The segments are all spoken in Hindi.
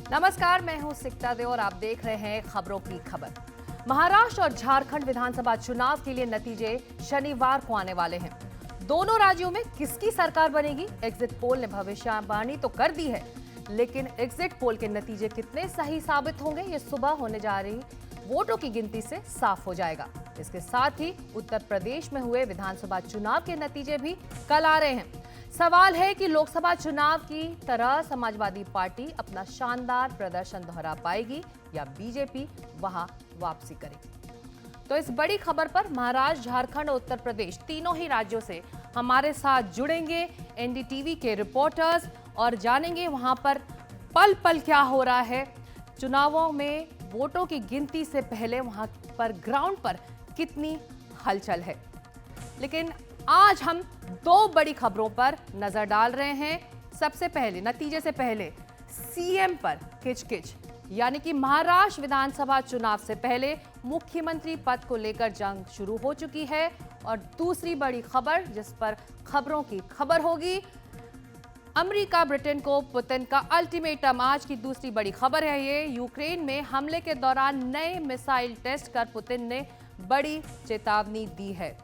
नमस्कार, मैं हूं सिकता देव और आप देख रहे हैं खबरों की खबर। महाराष्ट्र और झारखंड विधानसभा चुनाव के लिए नतीजे शनिवार को आने वाले हैं। दोनों राज्यों में किसकी सरकार बनेगी, एग्जिट पोल ने भविष्यवाणी तो कर दी है, लेकिन एग्जिट पोल के नतीजे कितने सही साबित होंगे ये सुबह होने जा रही वोटों की गिनती से साफ हो जाएगा। इसके साथ ही उत्तर प्रदेश में हुए विधानसभा चुनाव के नतीजे भी कल आ रहे हैं। सवाल है कि लोकसभा चुनाव की तरह समाजवादी पार्टी अपना शानदार प्रदर्शन दोहरा पाएगी या बीजेपी वहां वापसी करेगी। तो इस बड़ी खबर पर महाराष्ट्र, झारखंड और उत्तर प्रदेश तीनों ही राज्यों से हमारे साथ जुड़ेंगे एनडीटीवी के रिपोर्टर्स और जानेंगे वहां पर पल पल क्या हो रहा है। चुनावों में वोटों की गिनती से पहले वहां पर ग्राउंड पर कितनी हलचल है। लेकिन आज हम दो बड़ी खबरों पर नजर डाल रहे हैं। सबसे पहले, नतीजे से पहले सीएम पर किचकिच, यानी कि महाराष्ट्र विधानसभा चुनाव से पहले मुख्यमंत्री पद को लेकर जंग शुरू हो चुकी है। और दूसरी बड़ी खबर जिस पर खबरों की खबर होगी, अमेरिका ब्रिटेन को पुतिन का अल्टीमेटम। आज की दूसरी बड़ी खबर है ये, यूक्रेन में हमले के दौरान नए मिसाइल टेस्ट कर पुतिन ने बड़ी चेतावनी दी है।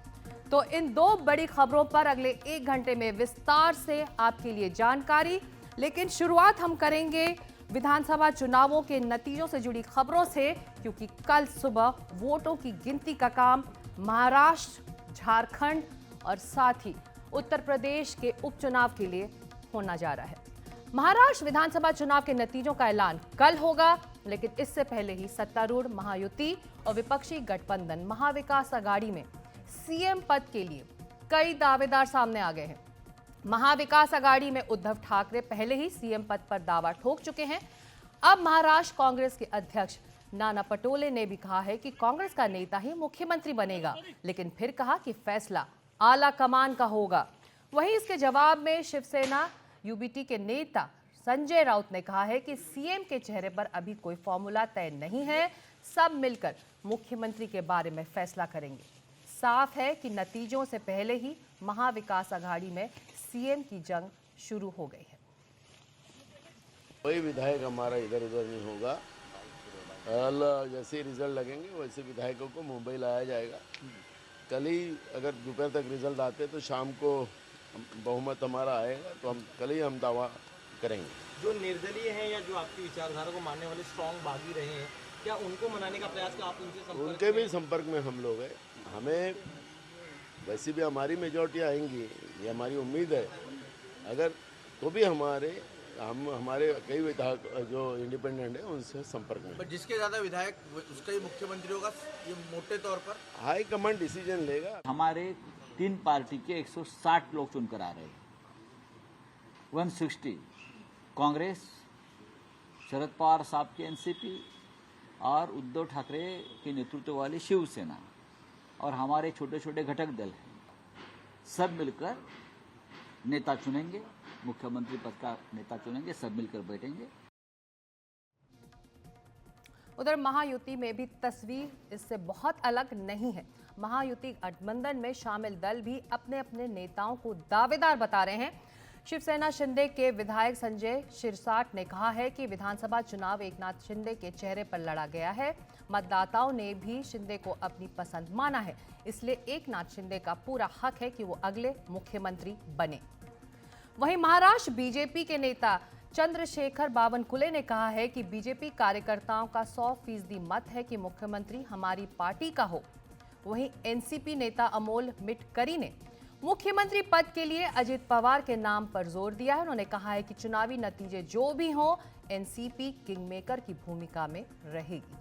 तो इन दो बड़ी खबरों पर अगले 1 घंटे में विस्तार से आपके लिए जानकारी। लेकिन शुरुआत हम करेंगे विधानसभा चुनावों के नतीजों से जुड़ी खबरों से, क्योंकि कल सुबह वोटों की गिनती का काम महाराष्ट्र, झारखंड और साथ ही उत्तर प्रदेश के उपचुनाव के लिए होना जा रहा है। महाराष्ट्र विधानसभा चुनाव के नतीजों का ऐलान कल होगा, लेकिन इससे पहले ही सत्तारूढ़ महायुति और विपक्षी गठबंधन महाविकास अघाड़ी में सीएम पद के लिए कई दावेदार सामने आ गए हैं। महाविकास अघाड़ी में उद्धव ठाकरे पहले ही सीएम पद पर दावा ठोक चुके हैं। अब महाराष्ट्र कांग्रेस के अध्यक्ष नाना पटोले ने भी कहा है कि कांग्रेस का नेता ही मुख्यमंत्री बनेगा, लेकिन फिर कहा कि फैसला आला कमान का होगा। वहीं इसके जवाब में शिवसेना यूबीटी के नेता संजय राउत ने कहा है कि सीएम के चेहरे पर अभी कोई फॉर्मूला तय नहीं है, सब मिलकर मुख्यमंत्री के बारे में फैसला करेंगे। साफ है कि नतीजों से पहले ही महाविकास अघाड़ी में सीएम की जंग शुरू हो गई है। कोई विधायक हमारा इधर उधर नहीं होगा। कल जैसे रिजल्ट लगेंगे वैसे विधायकों को मुंबई लाया जाएगा। कल ही अगर दोपहर तक रिजल्ट आते तो शाम को बहुमत हमारा आएगा, तो हम कल ही दावा करेंगे। जो निर्दलीय हैं या जो आपकी विचारधारा को मानने वाले स्ट्रॉन्ग बागी रहे हैं, क्या उनको मनाने का प्रयास क्या आप उनसे संपर्क उनके भी संपर्क में हम लोग हैं। हमें वैसे भी हमारी मेजॉरिटी आएंगी, ये हमारी उम्मीद है। अगर तो भी हमारे कई विधायक जो इंडिपेंडेंट है उनसे संपर्क में। पर जिसके ज़्यादा विधायक उसका ही मुख्यमंत्री होगा, ये मोटे तौर पर हाई कमांड डिसीजन लेगा। हमारे 3 पार्टी के 160 लोग चुनकर आ रहे हैं। 160 कांग्रेस, शरद पवार साहब की एनसीपी और उद्धव ठाकरे के नेतृत्व वाली शिवसेना और हमारे छोटे छोटे घटक दल हैं। सब मिलकर नेता चुनेंगे, मुख्यमंत्री पद का नेता चुनेंगे, सब मिलकर बैठेंगे। उधर महायुति में भी तस्वीर इससे बहुत अलग नहीं है। महायुति गठबंधन में शामिल दल भी अपने अपने नेताओं को दावेदार बता रहे हैं। शिवसेना शिंदे के विधायक संजय शिरसाट ने कहा है कि विधानसभा चुनाव एकनाथ शिंदे के चेहरे पर लड़ा गया है। मतदाताओं ने भी शिंदे को अपनी पसंद माना है, इसलिए एकनाथ शिंदे का पूरा हक है कि वो अगले मुख्यमंत्री बने। वहीं महाराष्ट्र बीजेपी के नेता चंद्रशेखर बावनकुले ने कहा है कि बीजेपी कार्यकर्ताओं का 100% मत है कि मुख्यमंत्री हमारी पार्टी का हो। वहीं एनसीपी नेता अमोल मिटकरी ने मुख्यमंत्री पद के लिए अजित पवार के नाम पर जोर दिया है। उन्होंने कहा है कि चुनावी नतीजे जो भी हों, एनसीपी किंगमेकर की भूमिका में रहेगी।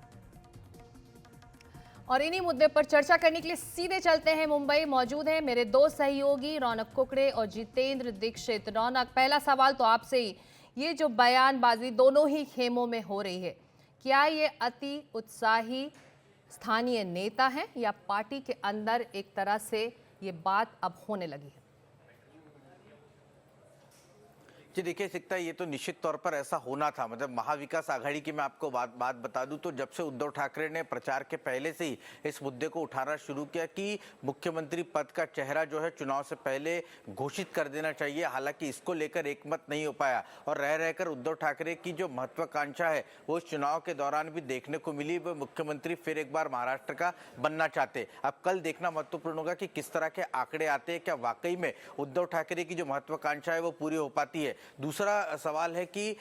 और इन्हीं मुद्दे पर चर्चा करने के लिए सीधे चलते हैं मुंबई। मौजूद हैं मेरे दो सहयोगी रौनक कुकड़े और जितेंद्र दीक्षित। रौनक, पहला सवाल तो आपसे ही, ये जो बयानबाजी दोनों ही खेमों में हो रही है, क्या ये अति उत्साही स्थानीय नेता हैं या पार्टी के अंदर एक तरह से ये बात अब होने लगी है? जी देखिए सकता है, ये तो निश्चित तौर पर ऐसा होना था। मतलब महाविकास आघाड़ी की मैं आपको बात बता दूं तो जब से उद्धव ठाकरे ने प्रचार के पहले से ही इस मुद्दे को उठाना शुरू किया कि मुख्यमंत्री पद का चेहरा जो है चुनाव से पहले घोषित कर देना चाहिए। हालांकि इसको लेकर एकमत नहीं हो पाया और रह रहकर उद्धव ठाकरे की जो महत्वाकांक्षा है वो इस चुनाव के दौरान भी देखने को मिली। वो मुख्यमंत्री फिर एक बार महाराष्ट्र का बनना चाहते। अब कल देखना महत्वपूर्ण होगा कि किस तरह के आंकड़े आते हैं, क्या वाकई में उद्धव ठाकरे की जो महत्वाकांक्षा है वो पूरी हो पाती है। दूसरा सवाल है कि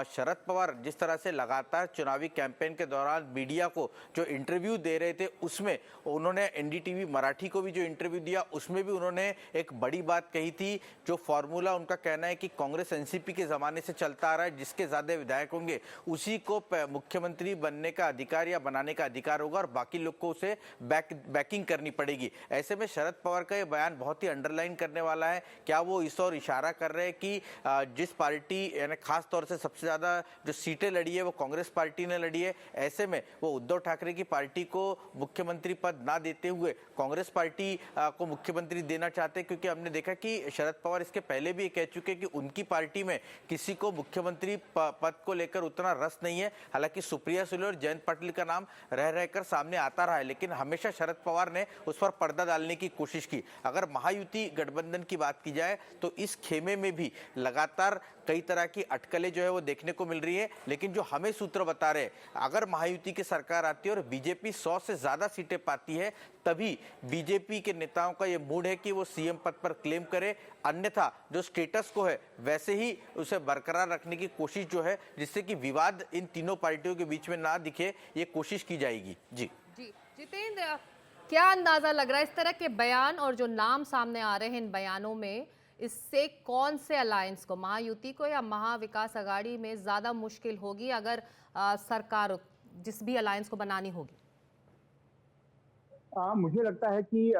शरद पवार जिस तरह से लगातार चुनावी कैंपेन के दौरान मीडिया को जो इंटरव्यू दे रहे थे उसमें उन्होंने एनडीटीवी मराठी को भी जो इंटरव्यू दिया उसमें भी उन्होंने एक बड़ी बात कही थी। जो फॉर्मूला उनका कहना है कि कांग्रेस एनसीपी के जमाने से चलता आ रहा है, जिसके ज्यादा विधायक होंगे उसी को मुख्यमंत्री बनने का अधिकार या बनाने का अधिकार होगा और बाकी लोग को उसे बैकिंग करनी पड़ेगी। ऐसे में शरद पवार का ये बयान बहुत ही अंडरलाइन करने वाला है। क्या वो इस ओर इशारा कर रहे हैं कि जिस पार्टी यानी खास तौर से सबसे ज्यादा जो सीटें लड़ी है वो कांग्रेस पार्टी ने लड़ी है, ऐसे में वो उद्धव ठाकरे की पार्टी को मुख्यमंत्री पद ना देते हुए कांग्रेस पार्टी को मुख्यमंत्री देना चाहते हैं? क्योंकि हमने देखा कि शरद पवार इसके पहले भी कह चुके कि उनकी पार्टी में किसी को मुख्यमंत्री पद को लेकर उतना रस नहीं है। हालांकि सुप्रिया सुले और जयंत पाटिल का नाम रह रहकर सामने आता रहा है, लेकिन हमेशा शरद पवार ने उस पर पर्दा डालने की कोशिश की। अगर महायुति गठबंधन की बात की जाए तो इस खेमे में भी लगातार कई तरह की अटकलें जो है वो देखने को मिल रही है। लेकिन जो हमें सूत्र बता रहे, अगर महायुति की सरकार आती है और बीजेपी 100 से ज्यादा सीटें पाती है तभी बीजेपी के नेताओं का ये मूड है कि वो सीएम पद पर क्लेम करे, अन्यथा जो स्टेटस को है वैसे ही उसे बरकरार रखने की कोशिश जो है जिससे कि विवाद इन तीनों पार्टियों के बीच में ना दिखे, ये कोशिश की जाएगी। जी जितेंद्र, क्या अंदाजा लग रहा है इस तरह के बयान और जो नाम सामने आ रहे हैं इन बयानों में, इससे कौन से अलायंस को, महायुति को या महाविकास आघाड़ी में ज्यादा मुश्किल होगी अगर सरकार जिस भी अलायंस को बनानी होगी? मुझे लगता है कि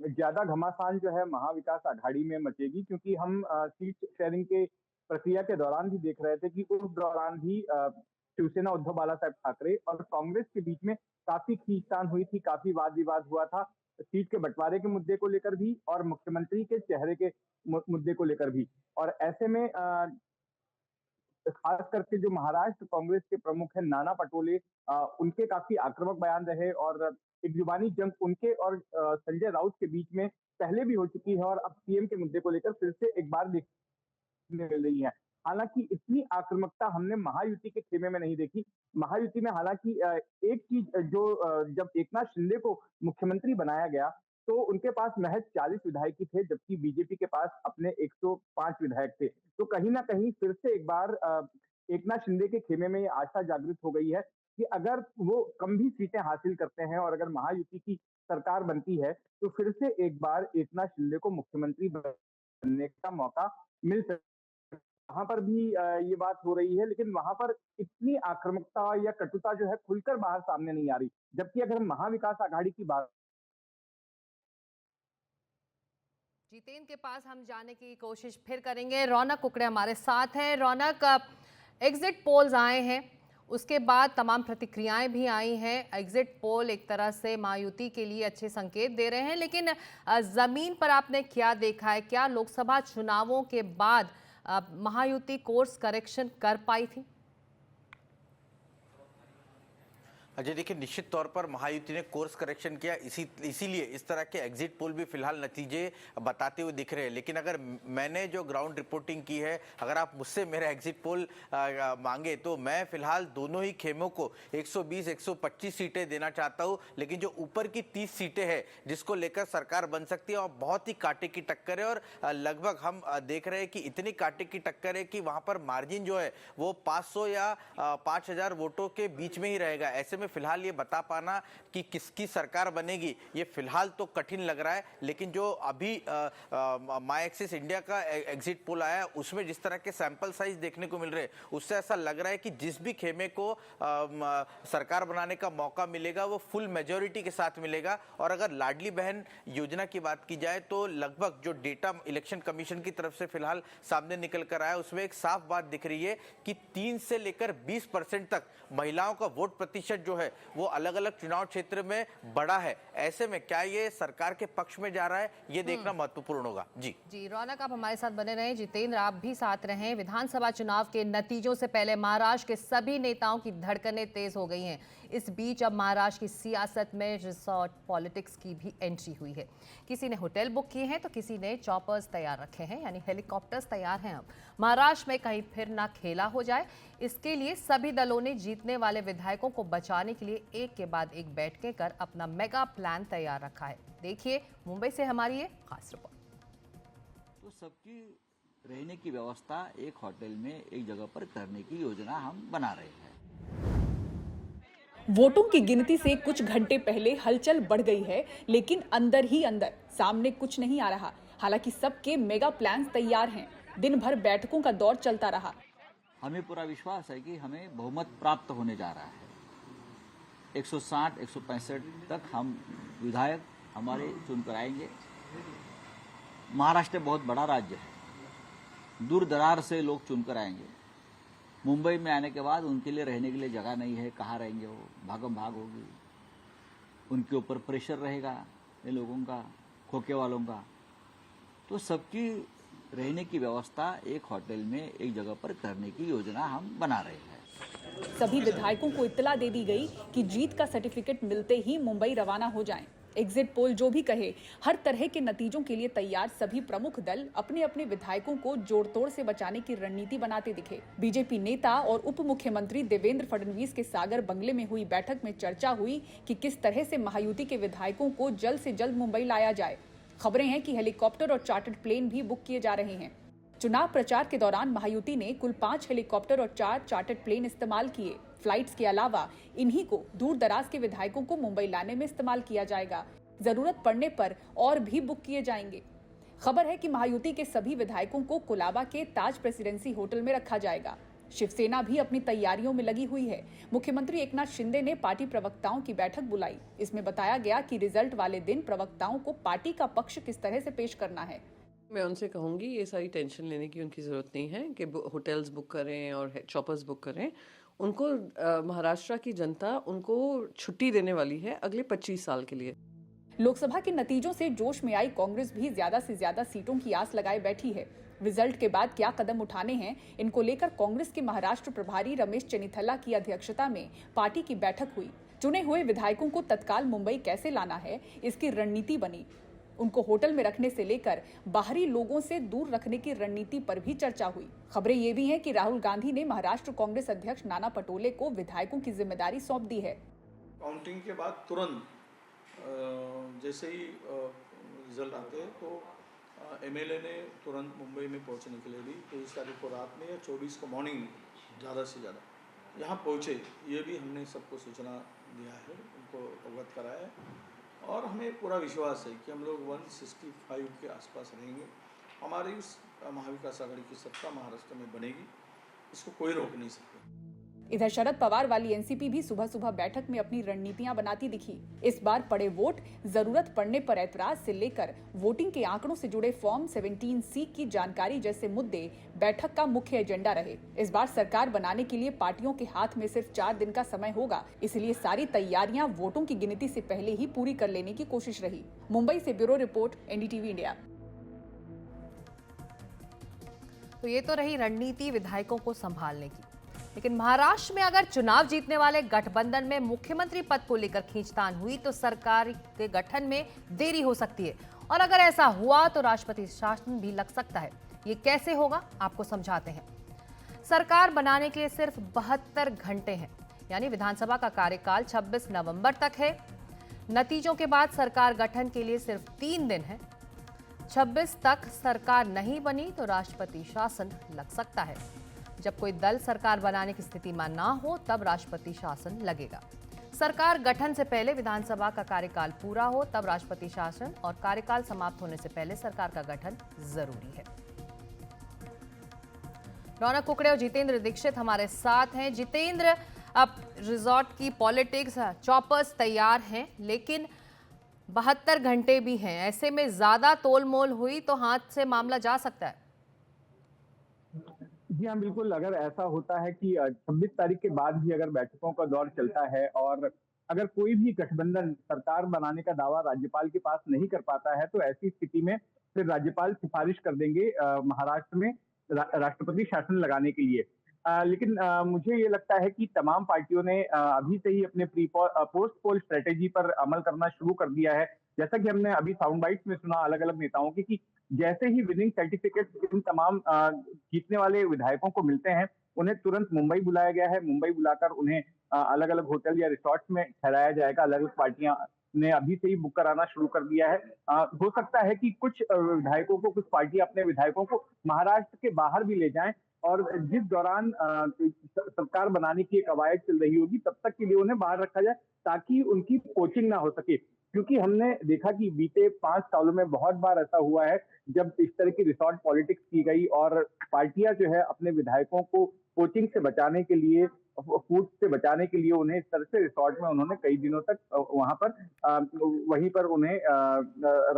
ज्यादा घमासान जो है महाविकास आघाड़ी में मचेगी, क्योंकि हम सीट शेयरिंग के प्रक्रिया के दौरान भी देख रहे थे कि उस दौरान भी शिवसेना उद्धव बाला साहब ठाकरे और कांग्रेस के बीच में काफी खींचतान हुई थी, काफी वाद विवाद हुआ था सीट के बंटवारे के मुद्दे को लेकर भी और मुख्यमंत्री के चेहरे के मुद्दे को लेकर भी। और ऐसे में खास करके जो महाराष्ट्र कांग्रेस के प्रमुख हैं नाना पटोले, उनके काफी आक्रामक बयान रहे और एक जुबानी जंग उनके और संजय राउत के बीच में पहले भी हो चुकी है और अब सीएम के मुद्दे को लेकर फिर से एक बार देखने मिल रही है। हालांकि इतनी आक्रामकता हमने महायुति के खेमे में नहीं देखी। महायुति में हालांकि एक चीज जो जब एकनाथ शिंदे को मुख्यमंत्री बनाया गया तो उनके पास महज 40 विधायक ही थे, जबकि बीजेपी के पास अपने 105 विधायक थे। तो कहीं ना कहीं फिर से एक बार एकनाथ शिंदे के खेमे में ये आशा जागृत हो गई है कि अगर वो कम भी सीटें हासिल करते हैं और अगर महायुति की सरकार बनती है तो फिर से एक बार एकनाथ शिंदे को मुख्यमंत्री बनने का मौका मिल सकता है। वहां पर भी ये बात हो रही है, लेकिन वहां पर इतनी आक्रामकता या कटुता जो है खुलकर बाहर सामने नहीं आ रही। जबकि अगर हम महाविकास आघाड़ी की बात, जितेंद्र के पास हम जाने की कोशिश फिर करेंगे। रौनक कुकड़े हमारे साथ हैं। रौनक, एग्जिट पोल्स आए हैं, उसके बाद तमाम प्रतिक्रियाएं भी आई हैं। एग्जिट पोल एक तरह से महायुति के लिए अच्छे संकेत दे रहे हैं, लेकिन जमीन पर आपने क्या देखा है? क्या लोकसभा चुनावों के बाद महायुति कोर्स करेक्शन कर पाई थी? अजय देखिए, निश्चित तौर पर महायुति ने कोर्स करेक्शन किया, इसीलिए इस तरह के एग्जिट पोल भी फिलहाल नतीजे बताते हुए दिख रहे हैं। लेकिन अगर मैंने जो ग्राउंड रिपोर्टिंग की है, अगर आप मुझसे मेरा एग्जिट पोल मांगे तो मैं फिलहाल दोनों ही खेमों को 120-125 सीटें देना चाहता हूं। लेकिन जो ऊपर की 30 सीटें हैं जिसको लेकर सरकार बन सकती है और बहुत ही कांटे की टक्कर है और लगभग हम देख रहे हैं कि इतनी कांटे की टक्कर है कि वहां पर मार्जिन जो है वो 500 या 5000 वोटों के बीच में ही रहेगा। ऐसे में फिलहाल ये बता पाना कि किसकी सरकार बनेगी ये फिलहाल तो कठिन लग रहा है। लेकिन जो अभी माई एक्सिस इंडिया का एग्जिट पोल आया उसमें जिस तरह के सैंपल साइज देखने को मिल रहे हैं उससे ऐसा लग रहा है कि जिस भी खेमे को सरकार बनाने का मौका मिलेगा वो फुल मेजोरिटी के साथ मिलेगा। और अगर लाडली बहन योजना की बात की जाए तो लगभग जो डेटा इलेक्शन कमीशन की तरफ से फिलहाल सामने निकल कर आया उसमें एक साफ बात दिख रही है कि 3 से लेकर 20% तक महिलाओं का वोट प्रतिशत जो है वो अलग अलग चुनाव क्षेत्र में बढ़ा है। ऐसे में क्या ये सरकार के पक्ष में जा रहा है, ये देखना महत्वपूर्ण होगा। जी रौनक, आप हमारे साथ बने रहें। जितेंद्र, आप भी साथ रहें। विधानसभा चुनाव के नतीजों से पहले महाराष्ट्र के सभी नेताओं की धड़कनें तेज हो गई हैं। इस बीच अब महाराष्ट्र की सियासत में रिसोर्ट पॉलिटिक्स की भी एंट्री हुई है। किसी ने होटल बुक किए हैं तो किसी ने चॉपर्स तैयार रखे हैं, यानी हेलीकॉप्टर्स तैयार हैं। अब महाराष्ट्र में कहीं फिर ना खेला हो जाए, इसके लिए सभी दलों ने जीतने वाले विधायकों को बचाने के लिए एक के बाद एक बैठकें कर अपना मेगा प्लान तैयार रखा है। देखिए मुंबई से हमारी ये खास रिपोर्ट। तो सबकी रहने की व्यवस्था एक होटल में एक जगह पर करने की योजना हम बना रहे हैं। वोटों की गिनती से कुछ घंटे पहले हलचल बढ़ गई है, लेकिन अंदर ही अंदर सामने कुछ नहीं आ रहा। हालांकि सबके मेगा प्लान तैयार हैं। दिन भर बैठकों का दौर चलता रहा। हमें पूरा विश्वास है कि हमें बहुमत प्राप्त होने जा रहा है। 160-165 तक हम विधायक हमारे चुनकर आएंगे। महाराष्ट्र बहुत बड़ा राज्य है, दूर दरार से लोग चुनकर आएंगे। मुंबई में आने के बाद उनके लिए रहने के लिए जगह नहीं है, कहाँ रहेंगे वो, भागम भाग होगी, उनके ऊपर प्रेशर रहेगा इन लोगों का, खोखे वालों का। तो सबकी रहने की व्यवस्था एक होटल में एक जगह पर करने की योजना हम बना रहे हैं। सभी विधायकों को इत्तला दे दी गई कि जीत का सर्टिफिकेट मिलते ही मुंबई रवाना हो जाएं। एग्जिट पोल जो भी कहे, हर तरह के नतीजों के लिए तैयार सभी प्रमुख दल अपने अपने विधायकों को जोड़तोड़ से बचाने की रणनीति बनाते दिखे। बीजेपी नेता और उप मुख्यमंत्री देवेंद्र फडणवीस के सागर बंगले में हुई बैठक में चर्चा हुई कि किस तरह से महायुति के विधायकों को जल्द से जल्द मुंबई लाया जाए। खबरें हैं कि हेलीकॉप्टर और चार्टर्ड प्लेन भी बुक किए जा रहे हैं। चुनाव प्रचार के दौरान महायुति ने कुल 5 हेलीकॉप्टर और 4 चार्टर्ड प्लेन इस्तेमाल किए। फ्लाइट्स के अलावा इन्हीं को दूर दराज के विधायकों को मुंबई लाने में इस्तेमाल किया जाएगा। जरूरत पड़ने पर और भी बुक किए जाएंगे। खबर है कि महायुति के सभी विधायकों को कोलाबा के ताज प्रेसिडेंसी होटल में रखा जाएगा। शिवसेना भी अपनी तैयारियों में लगी हुई है। मुख्यमंत्री एकनाथ शिंदे ने पार्टी प्रवक्ताओं की बैठक बुलाई। इसमें बताया गया कि रिजल्ट वाले दिन प्रवक्ताओं को पार्टी का पक्ष किस तरह से पेश करना है। मैं उनसे कहूँगी ये सारी टेंशन लेने की उनकी ज़रूरत नहीं है कि होटल्स बुक करें और चॉपर्स बुक करें। उनको महाराष्ट्र की जनता उनको छुट्टी देने वाली है अगले 25 साल के लिए। लोकसभा के नतीजों से जोश में आई कांग्रेस भी ज्यादा से ज्यादा सीटों की आस लगाए बैठी है। रिजल्ट के बाद क्या कदम उठाने हैं, इनको लेकर कांग्रेस के महाराष्ट्र प्रभारी रमेश चेन्निथला की अध्यक्षता में पार्टी की बैठक हुई। चुने हुए विधायकों को तत्काल मुंबई कैसे लाना है, इसकी रणनीति बनी। उनको होटल में रखने से लेकर बाहरी लोगों से दूर रखने की रणनीति पर भी चर्चा हुई। खबरें ये भी हैं कि राहुल गांधी ने महाराष्ट्र कांग्रेस अध्यक्ष नाना पटोले को विधायकों की जिम्मेदारी सौंप दी है। काउंटिंग के बाद तुरंत जैसे ही रिजल्ट आते हैं तो एमएलए ने तुरंत मुंबई में पहुंचने के लिए भी 23 तारीख को रात में या 24 को मॉर्निंग में ज़्यादा से ज़्यादा यहाँ पहुँचे, ये भी हमने सबको सूचना दिया है, उनको अवगत कराया है। और हमें पूरा विश्वास है कि हम लोग 165 के आसपास रहेंगे। हमारी उस महाविकास आघाड़ी की सत्ता महाराष्ट्र में बनेगी, इसको कोई रोक नहीं सकता। इधर शरद पवार वाली एनसीपी भी सुबह सुबह बैठक में अपनी रणनीतियां बनाती दिखी। इस बार पड़े वोट, जरूरत पड़ने पर ऐतराज से लेकर वोटिंग के आंकड़ों से जुड़े फॉर्म 17C की जानकारी जैसे मुद्दे बैठक का मुख्य एजेंडा रहे। इस बार सरकार बनाने के लिए पार्टियों के हाथ में सिर्फ 4 दिन का समय होगा, इसलिए सारी तैयारियां वोटों की गिनती से पहले ही पूरी कर लेने की कोशिश रही। मुंबई से ब्यूरो रिपोर्ट, एनडीटीवी इंडिया। तो ये तो रही रणनीति विधायकों को संभालने की, लेकिन महाराष्ट्र में अगर चुनाव जीतने वाले गठबंधन में मुख्यमंत्री पद को लेकर खींचतान हुई तो सरकार के गठन में देरी हो सकती है, और अगर ऐसा हुआ तो राष्ट्रपति शासन भी लग सकता है। ये कैसे होगा, आपको समझाते हैं। सरकार बनाने के लिए सिर्फ 72 घंटे हैं, यानी विधानसभा का कार्यकाल 26 नवंबर तक है। नतीजों के बाद सरकार गठन के लिए सिर्फ 3 दिन है। 26 तक सरकार नहीं बनी तो राष्ट्रपति शासन लग सकता है। जब कोई दल सरकार बनाने की स्थिति में ना हो तब राष्ट्रपति शासन लगेगा। सरकार गठन से पहले विधानसभा का कार्यकाल पूरा हो तब राष्ट्रपति शासन, और कार्यकाल समाप्त होने से पहले सरकार का गठन जरूरी है। रौनक कुकड़े और जितेंद्र दीक्षित हमारे साथ हैं। जितेंद्र, अब रिजॉर्ट की पॉलिटिक्स, चॉपर्स तैयार हैं, लेकिन 72 घंटे भी हैं। ऐसे में ज्यादा तोलमोल हुई तो हाथ से मामला जा सकता है। जी हाँ, बिल्कुल। अगर ऐसा होता है कि 26 तारीख के बाद भी अगर बैठकों का दौर चलता है और अगर कोई भी गठबंधन सरकार बनाने का दावा राज्यपाल के पास नहीं कर पाता है, तो ऐसी स्थिति में फिर राज्यपाल सिफारिश कर देंगे महाराष्ट्र में राष्ट्रपति शासन लगाने के लिए। लेकिन मुझे ये लगता है कि तमाम पार्टियों ने अभी से ही अपने पोस्ट पोल स्ट्रेटेजी पर अमल करना शुरू कर दिया है। जैसा कि हमने अभी साउंड बाइट्स में सुना अलग-अलग नेताओं की कि जैसे ही विनिंग सर्टिफिकेट इन तमाम जीतने वाले विधायकों को मिलते हैं, उन्हें तुरंत मुंबई बुलाया गया है। मुंबई बुलाकर उन्हें अलग-अलग होटल या रिसॉर्ट्स में ठहराया जाएगा। अलग-अलग पार्टियां ने अभी से ही बुक कराना शुरू कर दिया है। हो सकता है कि कुछ विधायकों को, कुछ पार्टियां अपने विधायकों को महाराष्ट्र के बाहर भी ले जाएं और जिस दौरान सरकार बनाने की कवायद चल रही होगी, तब तक के लिए उन्हें बाहर रखा जाए ताकि उनकी कोचिंग ना हो सके। क्योंकि हमने देखा कि बीते 5 सालों में बहुत बार ऐसा हुआ है जब इस तरह की रिसॉर्ट पॉलिटिक्स की गई और पार्टियां जो है अपने विधायकों को कोचिंग से बचाने के लिए, फूड से बचाने के लिए उन्हें इस तरह से रिसॉर्ट में उन्होंने कई दिनों तक वहां पर वहीं पर उन्हें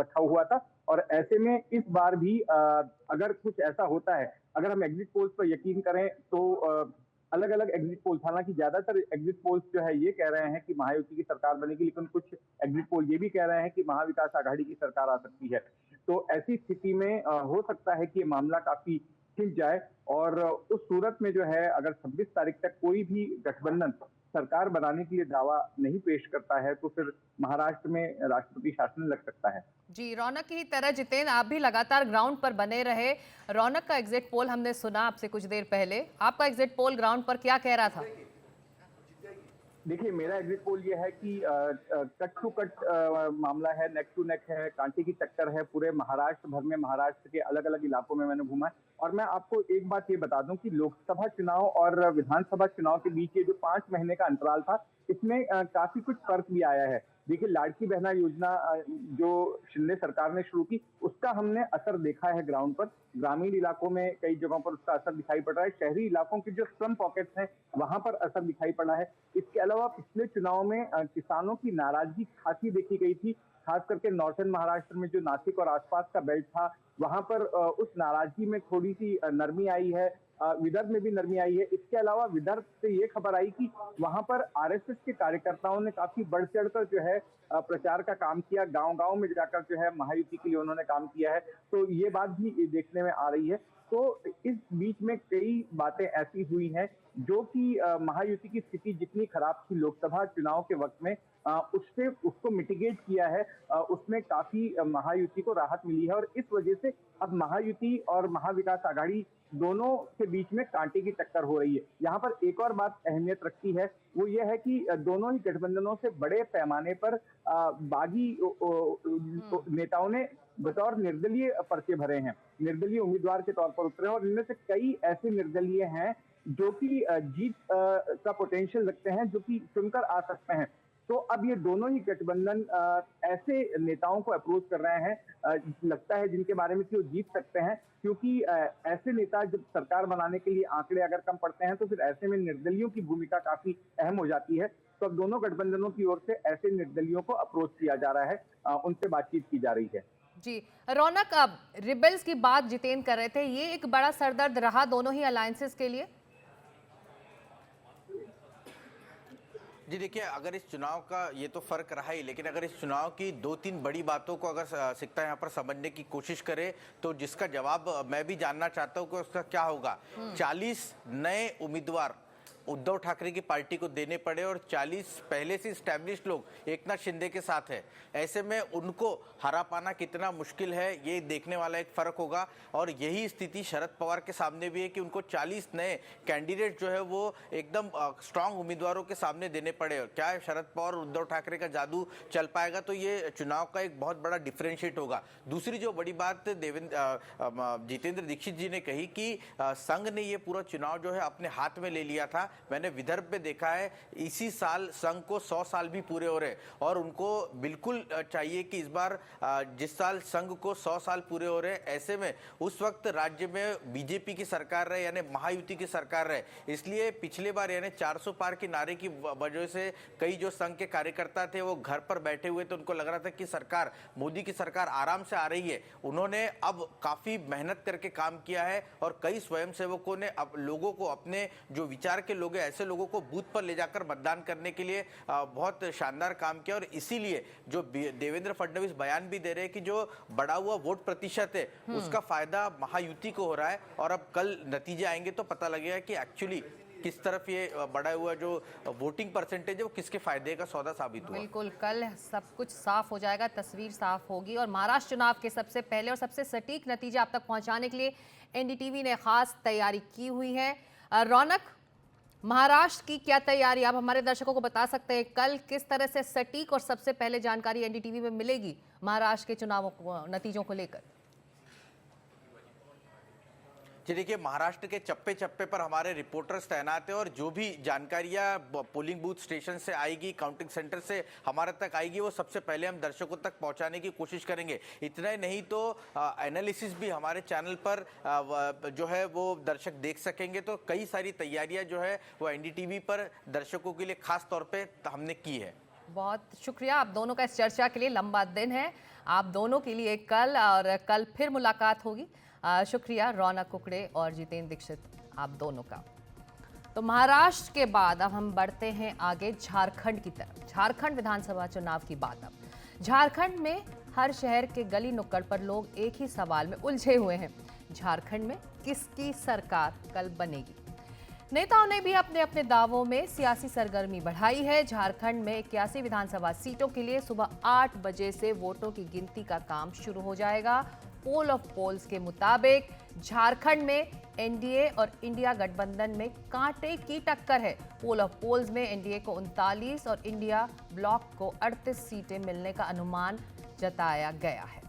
रखा हुआ था। और ऐसे में इस बार भी अगर कुछ ऐसा होता है, अगर हम एग्जिट पोल्स पर यकीन करें तो अलग अलग एग्जिट पोल्स, हालांकि ज्यादातर एग्जिट पोल्स जो है ये कह रहे हैं कि महायुति की सरकार बनेगी, लेकिन कुछ एग्जिट पोल ये भी कह रहे हैं कि महाविकास आघाड़ी की सरकार आ सकती है। तो ऐसी स्थिति में हो सकता है कि ये मामला काफी खिंच जाए और उस सूरत में जो है अगर 26 तारीख तक कोई भी गठबंधन सरकार बनाने के लिए दावा नहीं पेश करता है तो फिर महाराष्ट्र में राष्ट्रपति शासन लग सकता है। जी, रौनक की तरह जितेंद्र, आप भी लगातार ग्राउंड पर बने रहे। रौनक का एग्जिट पोल हमने सुना आपसे कुछ देर पहले, आपका एग्जिट पोल ग्राउंड पर क्या कह रहा था? देखिए, मेरा एग्जिट पोल ये है कि कट टू कट मामला है, नेक टू नेक है, कांटे की टक्कर है पूरे महाराष्ट्र भर में। महाराष्ट्र के अलग अलग इलाकों में मैंने घूमा है और मैं आपको एक बात ये बता दूं कि लोकसभा चुनाव और विधानसभा चुनाव के बीच ये जो 5 महीने का अंतराल था, इसमें काफी कुछ फर्क भी आया है। देखिए, लाड़की बहना योजना जो शिंदे सरकार ने शुरू की, उसका हमने असर देखा है ग्राउंड पर। ग्रामीण इलाकों में कई जगहों पर उसका असर दिखाई पड़ रहा है। शहरी इलाकों के जो स्लम पॉकेट्स हैं, वहां पर असर दिखाई पड़ा है। इसके अलावा पिछले चुनाव में किसानों की नाराजगी खासी देखी गई थी, खास करके नॉर्थन महाराष्ट्र में जो नासिक और आसपास का बेल्ट था, वहां पर उस नाराजगी में थोड़ी सी नरमी आई है। विदर्भ में भी नरमी आई है। इसके अलावा विदर्भ से ये खबर आई कि वहां पर आरएसएस के कार्यकर्ताओं ने काफी बढ़ चढ़कर जो है प्रचार का काम किया, गांव-गांव में जाकर जो है महायुति के लिए उन्होंने काम किया है। तो ये बात भी देखने में आ रही है। तो इस बीच में कई बातें ऐसी हुई हैं जो कि महायुति की स्थिति जितनी खराब थी लोकसभा चुनाव के वक्त में, उससे उसको मिटिगेट किया है। उसमें काफी महायुति को राहत मिली है और इस वजह से अब महायुति और महाविकास आघाड़ी दोनों के बीच में कांटे की टक्कर हो रही है। यहाँ पर एक और बात अहमियत रखती है, वो ये है कि दोनों ही गठबंधनों से बड़े पैमाने पर बागी नेताओं ने बतौर निर्दलीय पर्चे भरे हैं, निर्दलीय उम्मीदवार के तौर पर उतरे हैं और इनमें से कई ऐसे निर्दलीय हैं जो कि जीत का पोटेंशियल रखते हैं, जो कि चुनकर आ सकते हैं। तो अब ये दोनों ही गठबंधन ऐसे नेताओं को अप्रोच कर रहे हैं, लगता है जिनके बारे में कि वो जीत सकते हैं, क्योंकि ऐसे नेता जब सरकार बनाने के लिए आंकड़े अगर कम पड़ते हैं तो फिर ऐसे में निर्दलियों की भूमिका काफी अहम हो जाती है। तो अब दोनों गठबंधनों की ओर से ऐसे निर्दलियों को अप्रोच किया जा रहा है, उनसे बातचीत की जा रही है। जी, रौनक, अब रिबेल्स की बात जितेंद्र कर रहे थे, ये एक बड़ा सरदर्द रहा दोनों ही अलायंसेस के लिए। जी देखिए, अगर इस चुनाव का ये तो फर्क रहा ही, लेकिन अगर इस चुनाव की 2-3 बड़ी बातों को अगर सिक्ता यहाँ पर समझने की कोशिश करें तो जिसका जवाब मैं भी जानना चाहता हूँ कि उसका क्या होगा। 40 नए उम्मीदवार उद्धव ठाकरे की पार्टी को देने पड़े और 40 पहले से स्टैब्लिश्ड लोग एकनाथ शिंदे के साथ है। ऐसे में उनको हरा पाना कितना मुश्किल है, ये देखने वाला एक फर्क होगा। और यही स्थिति शरद पवार के सामने भी है कि उनको 40 नए कैंडिडेट जो है वो एकदम स्ट्रांग उम्मीदवारों के सामने देने पड़े। क्या शरद पवार और उद्धव ठाकरे का जादू चल पाएगा, तो ये चुनाव का एक बहुत बड़ा डिफरेंशिएट होगा। दूसरी जो बड़ी बात जितेंद्र दीक्षित जी ने कही कि संघ ने ये पूरा चुनाव जो है अपने हाथ में ले लिया था, मैंने विदर्भ में देखा है, इसी साल संघ को 100 साल भी पूरे हो रहे और उनको बिल्कुल चाहिए कि इस बार जिस साल संघ को 100 साल पूरे हो रहे, ऐसे में उस वक्त राज्य में बीजेपी की सरकार रहे, यानी महायुति की सरकार रहे। इसलिए पिछले बार यानी 400 पार की नारे की वजह से कई जो संघ के कार्यकर्ता थे वो घर पर बैठे हुए थे। उनको लग रहा था कि सरकार, मोदी की सरकार आराम से आ रही है। उन्होंने अब काफी मेहनत करके काम किया है और कई स्वयंसेवकों ने अब लोगों को, अपने जो विचार के लोग हैं ऐसे लोगों को बूथ पर ले जाकर मतदान करने के लिए बहुत शानदार काम किया। और इसीलिए जो देवेंद्र फडणवीस बयान भी दे रहे हैं कि जो बढ़ा हुआ वोट प्रतिशत है उसका फायदा महायुति को हो रहा है। और अब कल नतीजे आएंगे तो पता लगेगा कि एक्चुअली किस तरफ ये बढ़ा हुआ जो वोटिंग परसेंटेज है वो किसके फायदे का सौदा साबित हुआ। बिल्कुल, कल सब कुछ साफ हो जाएगा, तस्वीर साफ होगी। और महाराष्ट्र चुनाव के सबसे पहले और सबसे सटीक नतीजे आप तक पहुंचाने के लिए एनडीटीवी ने खास तैयारी की हुई है। रौनक, महाराष्ट्र की क्या तैयारी आप हमारे दर्शकों को बता सकते हैं? कल किस तरह से सटीक और सबसे पहले जानकारी एनडीटीवी में मिलेगी महाराष्ट्र के चुनावों को, नतीजों को लेकर? जी देखिए, महाराष्ट्र के चप्पे चप्पे पर हमारे रिपोर्टर्स तैनात हैं और जो भी जानकारियां पोलिंग बूथ स्टेशन से आएगी, काउंटिंग सेंटर से हमारे तक आएगी, वो सबसे पहले हम दर्शकों तक पहुंचाने की कोशिश करेंगे। इतना ही नहीं तो एनालिसिस भी हमारे चैनल पर जो है वो दर्शक देख सकेंगे। तो कई सारी तैयारियां जो है वो एनडीटीवी पर दर्शकों के लिए खास तौर पर हमने की है। बहुत शुक्रिया आप दोनों का इस चर्चा के लिए। लंबा दिन है आप दोनों के लिए कल, और कल फिर मुलाकात होगी। शुक्रिया रौनक कुकड़े और जितेंद्र दीक्षित आप दोनों का। तो महाराष्ट्र के बाद अब हम बढ़ते हैं आगे झारखंड की तरफ। झारखंड विधानसभा चुनाव की बात। अब झारखंड में हर शहर के गली नुक्कड़ पर लोग एक ही सवाल में उलझे हुए हैं, झारखंड में किसकी सरकार कल बनेगी? नेताओं ने भी अपने अपने दावों में सियासी सरगर्मी बढ़ाई है। झारखंड में 81 विधानसभा सीटों के लिए सुबह 8 बजे से वोटों की गिनती का काम शुरू हो जाएगा। पोल ऑफ पोल्स के मुताबिक झारखंड में एनडीए और इंडिया गठबंधन में कांटे की टक्कर है। पोल ऑफ पोल्स में एनडीए को 39 और इंडिया ब्लॉक को 38 सीटें मिलने का अनुमान जताया गया है।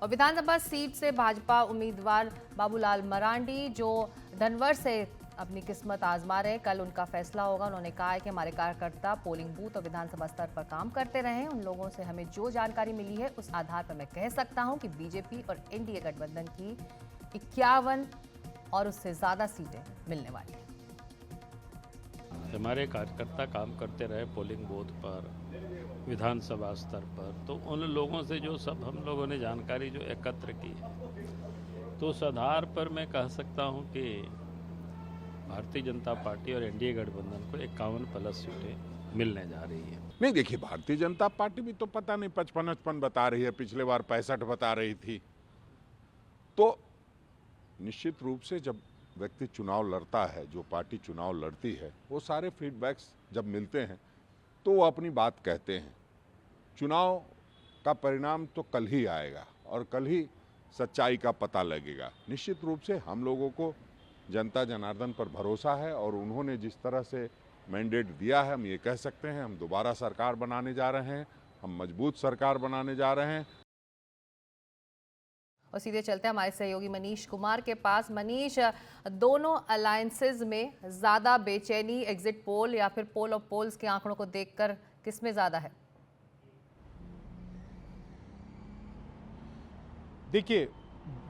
और विधानसभा सीट से भाजपा उम्मीदवार बाबूलाल मरांडी जो धनवर से अपनी किस्मत आजमा रहे हैं, कल उनका फैसला होगा। उन्होंने कहा है कि हमारे कार्यकर्ता पोलिंग बूथ और विधानसभा स्तर पर काम करते रहे हैं। उन लोगों से हमें जो जानकारी मिली है उस आधार पर मैं कह सकता हूं कि बीजेपी और एनडीए गठबंधन की 51 और उससे ज्यादा सीटें मिलने वाली हैं। हमारे कार्यकर्ता काम करते रहे पोलिंग बूथ पर, विधानसभा स्तर पर, तो उन लोगों से जो सब हम लोगों ने जानकारी जो एकत्र की है, तो उस आधार पर मैं कह सकता हूं कि भारतीय जनता पार्टी और एनडीए गठबंधन को 51+ सीटें मिलने जा रही है। नहीं, देखिए, भारतीय जनता पार्टी भी तो पता नहीं 55 बता रही है, पिछले बार 65 बता रही थी। तो निश्चित रूप से जब व्यक्ति चुनाव लड़ता है, जो पार्टी चुनाव लड़ती है, वो सारे फीडबैक्स जब मिलते हैं तो वो अपनी बात कहते हैं। चुनाव का परिणाम तो कल ही आएगा और कल ही सच्चाई का पता लगेगा। निश्चित रूप से हम लोगों को जनता जनार्दन पर भरोसा है और उन्होंने जिस तरह से मैंडेट दिया है, हम ये कह सकते हैं हम दोबारा सरकार बनाने जा रहे हैं, हम मजबूत सरकार बनाने जा रहे हैं। और सीधे चलते हैं हमारे सहयोगी मनीष कुमार के पास। मनीष, दोनों अलायंसेज में ज्यादा बेचैनी एग्जिट पोल या फिर पोल ऑफ पोल्स के आंकड़ों को देखकर किसमें ज्यादा है? देखिए,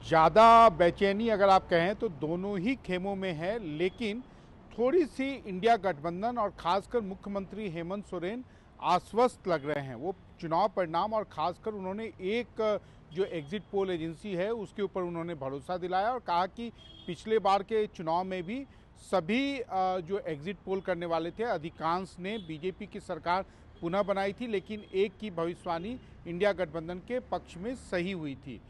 ज़्यादा बेचैनी अगर आप कहें तो दोनों ही खेमों में है, लेकिन थोड़ी सी इंडिया गठबंधन और खासकर मुख्यमंत्री हेमंत सोरेन आश्वस्त लग रहे हैं। वो चुनाव परिणाम और खासकर उन्होंने एक जो एग्जिट पोल एजेंसी है उसके ऊपर उन्होंने भरोसा दिलाया और कहा कि पिछले बार के चुनाव में भी सभी जो एग्जिट पोल करने वाले थे अधिकांश ने बीजेपी की सरकार पुनः बनाई थी, लेकिन एक की भविष्यवाणी इंडिया गठबंधन के पक्ष में सही हुई थी।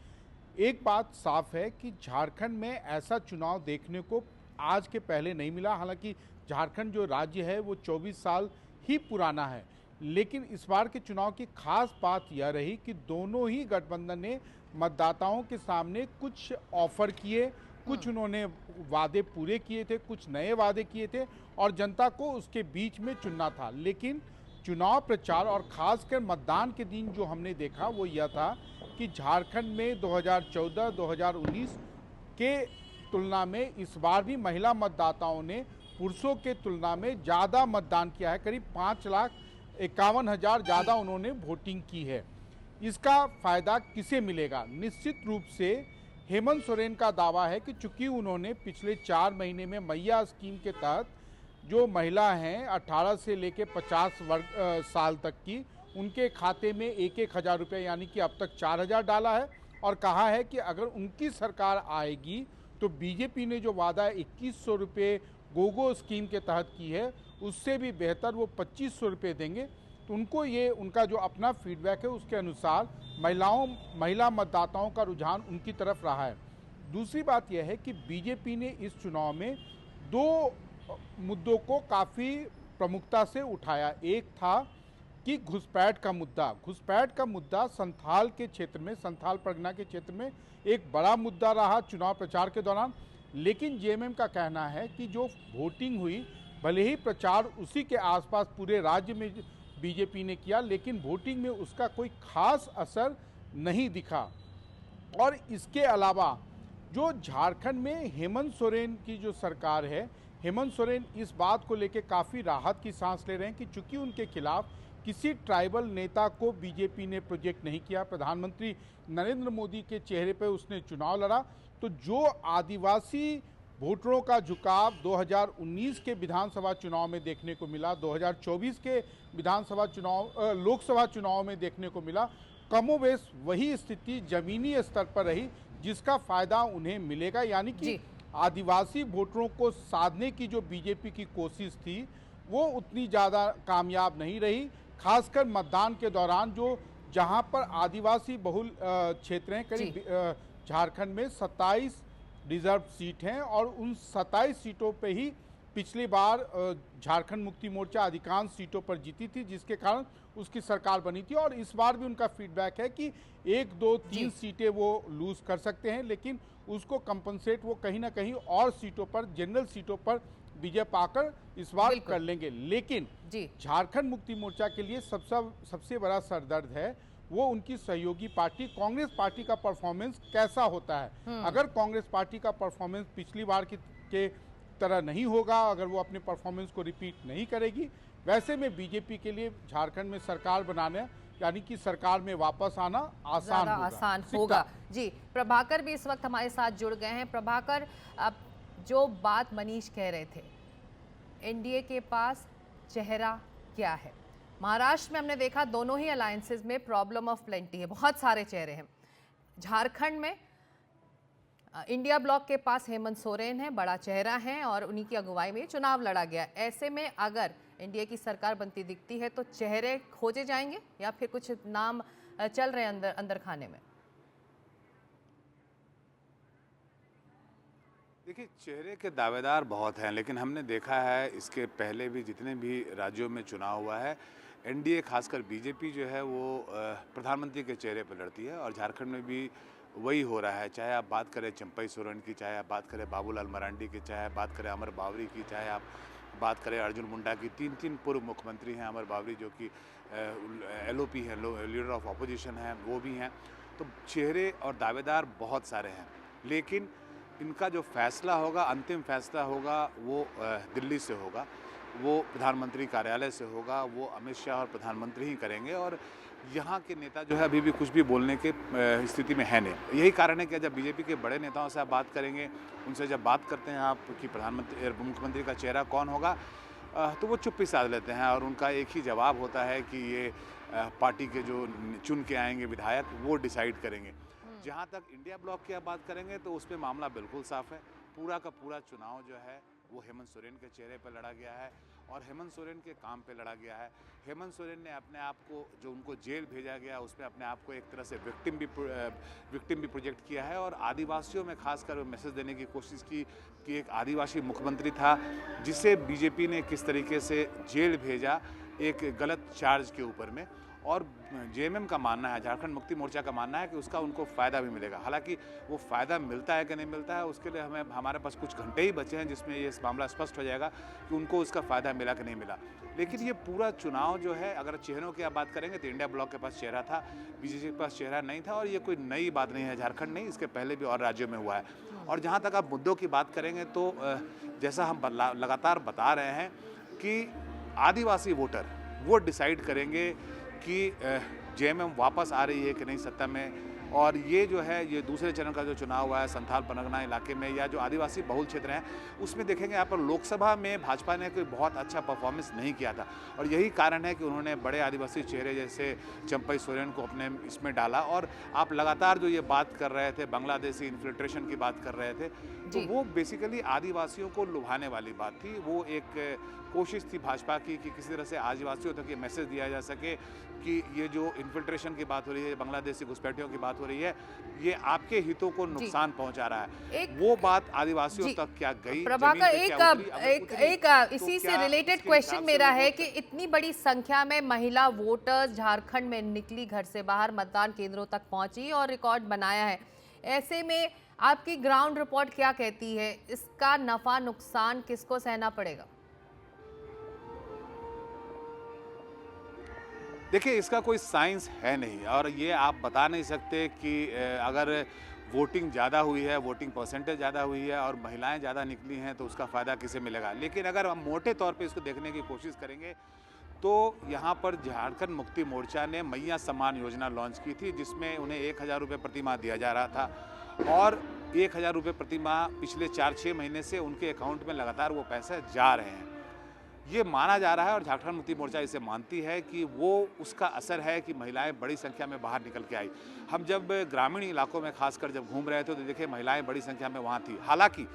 एक बात साफ है कि झारखंड में ऐसा चुनाव देखने को आज के पहले नहीं मिला। हालांकि झारखंड जो राज्य है वो 24 साल ही पुराना है, लेकिन इस बार के चुनाव की खास बात यह रही कि दोनों ही गठबंधन ने मतदाताओं के सामने कुछ ऑफर किए, कुछ उन्होंने वादे पूरे किए थे, कुछ नए वादे किए थे और जनता को उसके बीच में चुनना था। लेकिन चुनाव प्रचार और खासकर मतदान के दिन जो हमने देखा वो यह था कि झारखंड में 2014-2019 के तुलना में इस बार भी महिला मतदाताओं ने पुरुषों के तुलना में ज़्यादा मतदान किया है। करीब 5,51,000 ज़्यादा उन्होंने वोटिंग की है। इसका फायदा किसे मिलेगा? निश्चित रूप से हेमंत सोरेन का दावा है कि चूंकि उन्होंने पिछले 4 महीने में मैया स्कीम के तहत जो महिला हैं 18 से लेकर 50 साल तक की, उनके खाते में 1-1 हज़ार रुपये यानी कि अब तक 4,000 डाला है और कहा है कि अगर उनकी सरकार आएगी तो बीजेपी ने जो वादा 2,100 रुपये गोगो स्कीम के तहत की है उससे भी बेहतर वो 2,500 रुपये देंगे। तो उनको ये उनका जो अपना फीडबैक है उसके अनुसार महिला मतदाताओं का रुझान उनकी तरफ रहा है। दूसरी बात यह है कि बीजेपी ने इस चुनाव में 2 मुद्दों को काफ़ी प्रमुखता से उठाया। एक था कि घुसपैठ का मुद्दा। घुसपैठ का मुद्दा संथाल के क्षेत्र में, संथाल परगना के क्षेत्र में एक बड़ा मुद्दा रहा चुनाव प्रचार के दौरान। लेकिन जेएमएम का कहना है कि जो वोटिंग हुई, भले ही प्रचार उसी के आसपास पूरे राज्य में बीजेपी ने किया, लेकिन वोटिंग में उसका कोई खास असर नहीं दिखा। और इसके अलावा जो झारखंड में हेमंत सोरेन की जो सरकार है, हेमंत सोरेन इस बात को लेकर काफ़ी राहत की सांस ले रहे हैं कि चूंकि उनके खिलाफ किसी ट्राइबल नेता को बीजेपी ने प्रोजेक्ट नहीं किया, प्रधानमंत्री नरेंद्र मोदी के चेहरे पर उसने चुनाव लड़ा, तो जो आदिवासी वोटरों का झुकाव 2019 के विधानसभा चुनाव में देखने को मिला, 2024 के लोकसभा चुनाव में देखने को मिला, कमोबेश वही स्थिति जमीनी स्तर पर रही जिसका फायदा उन्हें मिलेगा। यानी कि आदिवासी वोटरों को साधने की जो बीजेपी की कोशिश थी वो उतनी ज़्यादा कामयाब नहीं रही। खासकर मतदान के दौरान जो जहां पर आदिवासी बहुल क्षेत्र हैं, करीब झारखंड में 27 रिजर्व सीट हैं और उन 27 सीटों पे ही पिछली बार झारखंड मुक्ति मोर्चा अधिकांश सीटों पर जीती थी, जिसके कारण उसकी सरकार बनी थी। और इस बार भी उनका फीडबैक है कि 1, 2, 3 सीटें वो लूज कर सकते हैं, लेकिन उसको कंपनसेट वो कहीं ना कहीं और सीटों पर, जनरल सीटों पर विजय पाकर इस बार कर लेंगे। लेकिन झारखंड मुक्ति मोर्चा के लिए सबसे बड़ा सरदर्द है वो उनकी सहयोगी पार्टी कांग्रेस पार्टी का परफॉर्मेंस कैसा होता है। अगर कांग्रेस पार्टी का परफॉर्मेंस पिछली बार के तरह नहीं होगा, अगर वो अपने परफॉर्मेंस को रिपीट नहीं करेगी, वैसे में बीजेपी के लिए झारखंड में सरकार बनाने यानी कि सरकार में वापस आना आसान होगा। जी, प्रभाकर भी इस वक्त हमारे साथ जुड़ गए हैं। प्रभाकर, अब जो बात मनीष कह रहे थे, एनडीए के पास चेहरा क्या है? महाराष्ट्र में हमने देखा दोनों ही अलायंसेज में प्रॉब्लम ऑफ प्लेंटी है, बहुत सारे चेहरे हैं। झारखंड में इंडिया ब्लॉक के पास हेमंत सोरेन है, बड़ा चेहरा है और उन्हीं की अगुवाई में चुनाव लड़ा गया। ऐसे में अगर एनडीए की सरकार बनती दिखती है तो चेहरे खोजे जाएंगे या फिर कुछ नाम चल रहे हैं अंदर खाने में? देखिए, चेहरे के दावेदार बहुत हैं, लेकिन हमने देखा है इसके पहले भी जितने भी राज्यों में चुनाव हुआ है, एनडीए खासकर बीजेपी जो है वो प्रधानमंत्री के चेहरे पर लड़ती है और झारखंड में भी वही हो रहा है। चाहे आप बात करें चंपई सोरेन की, चाहे आप बात करें बाबूलाल मरांडी की, चाहे आप बात करें अमर बावरी की, चाहे आप बात करें अर्जुन मुंडा की। 3 पूर्व मुख्यमंत्री हैं। अमर बावरी जो कि एलओपी है, लीडर ऑफ अपोजिशन है, वो भी हैं। तो चेहरे और दावेदार बहुत सारे हैं, लेकिन इनका जो फैसला होगा, अंतिम फैसला होगा, वो दिल्ली से होगा, वो प्रधानमंत्री कार्यालय से होगा, वो अमित शाह और प्रधानमंत्री ही करेंगे। और यहाँ के नेता जो है अभी भी कुछ भी बोलने के स्थिति में है नहीं। यही कारण है कि जब बीजेपी के बड़े नेताओं से आप बात करेंगे, उनसे जब बात करते हैं आप कि मुख्यमंत्री का चेहरा कौन होगा, तो वो चुप्पी साध लेते हैं और उनका एक ही जवाब होता है कि ये पार्टी के जो चुन के आएंगे विधायक वो डिसाइड करेंगे। जहाँ तक इंडिया ब्लॉक की आप बात करेंगे तो उसमें मामला बिल्कुल साफ है। पूरा का पूरा चुनाव जो है वो हेमंत सोरेन के चेहरे पर लड़ा गया है और हेमंत सोरेन के काम पे लड़ा गया है। हेमंत सोरेन ने अपने आप को, जो उनको जेल भेजा गया, उसमें अपने आप को एक तरह से विक्टिम भी प्रोजेक्ट किया है और आदिवासियों में खासकर मैसेज देने की कोशिश की कि एक आदिवासी मुख्यमंत्री था जिसे बीजेपी ने किस तरीके से जेल भेजा एक गलत चार्ज के ऊपर में, और जेएमएम का मानना है, झारखंड मुक्ति मोर्चा का मानना है कि उसका उनको फ़ायदा भी मिलेगा। हालांकि वो फ़ायदा मिलता है कि नहीं मिलता है, उसके लिए हमारे पास कुछ घंटे ही बचे हैं जिसमें ये मामला स्पष्ट हो जाएगा कि उनको उसका फ़ायदा मिला कि नहीं मिला। लेकिन ये पूरा चुनाव जो है, अगर चेहरों की आप बात करेंगे तो इंडिया ब्लॉक के पास चेहरा था, बीजेपी के पास चेहरा नहीं था, और ये कोई नई बात नहीं है, झारखंड नहीं, इसके पहले भी और राज्यों में हुआ है। और जहाँ तक आप मुद्दों की बात करेंगे तो जैसा हम लगातार बता रहे हैं कि आदिवासी वोटर वो डिसाइड करेंगे कि जेएमएम वापस आ रही है कि नहीं सत्ता में। और ये जो है, ये दूसरे चरण का जो चुनाव हुआ है संथाल परगना इलाके में या जो आदिवासी बहुल क्षेत्र हैं, उसमें देखेंगे यहाँ पर लोकसभा में भाजपा ने कोई बहुत अच्छा परफॉर्मेंस नहीं किया था, और यही कारण है कि उन्होंने बड़े आदिवासी चेहरे जैसे चंपई सोरेन को अपने इसमें डाला। और आप लगातार जो ये बात कर रहे थे, बांग्लादेशी इन्फिल्ट्रेशन की बात कर रहे थे, तो वो बेसिकली आदिवासियों को लुभाने वाली बात थी। वो एक कोशिश थी भाजपा की कि किसी तरह से आदिवासियों तक ये मैसेज दिया जा सके कि ये जो इन्फिल्ट्रेशन की बात हो रही है, बांग्लादेशी घुसपैठियों की बात हो रही है, ये आपके हितों को नुकसान पहुंचा रहा है। वो बात आदिवासियों तक क्या गई? प्रभाकर, एक इसी से रिलेटेड क्वेश्चन मेरा है कि इतनी बड़ी संख्या में महिला वोटर्स झारखंड में निकली, घर से बाहर मतदान केंद्रों तक पहुंची और रिकॉर्ड बनाया है, ऐसे में आपकी ग्राउंड रिपोर्ट क्या कहती है? इसका नफा नुकसान किसको सहना पड़ेगा? देखिए, इसका कोई साइंस है नहीं, और ये आप बता नहीं सकते कि अगर वोटिंग ज़्यादा हुई है, वोटिंग परसेंटेज ज़्यादा हुई है और महिलाएं ज़्यादा निकली हैं तो उसका फ़ायदा किसे मिलेगा। लेकिन अगर हम मोटे तौर पे इसको देखने की कोशिश करेंगे तो यहाँ पर झारखंड मुक्ति मोर्चा ने मैया सम्मान योजना लॉन्च की थी, जिसमें उन्हें 1000 रुपये प्रति माह दिया जा रहा था, और 1000 रुपये प्रति माह पिछले 4-6 महीने से उनके अकाउंट में लगातार वो पैसे जा रहे हैं। ये माना जा रहा है और झारखंड मुक्ति मोर्चा इसे मानती है कि वो उसका असर है कि महिलाएं बड़ी संख्या में बाहर निकल के आई। हम जब ग्रामीण इलाकों में खासकर जब घूम रहे थे तो देखिए महिलाएं बड़ी संख्या में वहाँ थी। हालांकि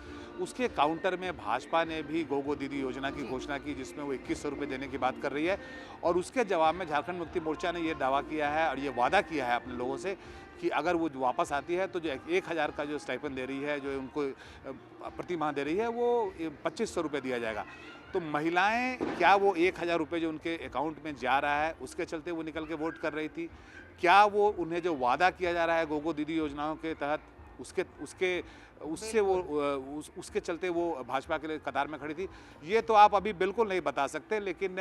उसके काउंटर में भाजपा ने भी गोगो दीदी योजना की घोषणा की, जिसमें वो 2100 रुपये देने की बात कर रही है, और उसके जवाब में झारखंड मुक्ति मोर्चा ने ये दावा किया है और ये वादा किया है अपने लोगों से कि अगर वो वापस आती है तो जो 1000 का जो स्टाइपेंड दे रही है, जो उनको प्रति माह दे रही है, वो 2500 रुपये दिया जाएगा। तो महिलाएं क्या वो 1000 रुपये जो उनके अकाउंट में जा रहा है उसके चलते वो निकल के वोट कर रही थी? क्या वो उन्हें जो वादा किया जा रहा है गोगो दीदी योजनाओं के तहत उसके चलते वो भाजपा के लिए कतार में खड़ी थी? ये तो आप अभी बिल्कुल नहीं बता सकते, लेकिन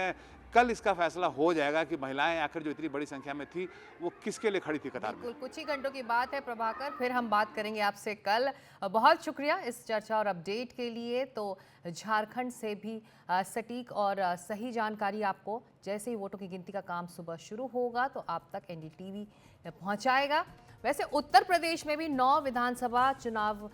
कल इसका फैसला हो जाएगा कि महिलाएं आखिर जो इतनी बड़ी संख्या में थी वो किसके लिए खड़ी थी कतार में। बिल्कुल, कुछ ही घंटों की बात है प्रभाकर, फिर हम बात करेंगे आपसे कल। बहुत शुक्रिया इस चर्चा और अपडेट के लिए। तो झारखंड से भी सटीक और सही जानकारी आपको जैसे ही वोटों की गिनती का काम सुबह शुरू होगा तो आप तक एनडीटीवी पहुंचाएगा। वैसे उत्तर प्रदेश में भी 9 विधानसभा चुनाव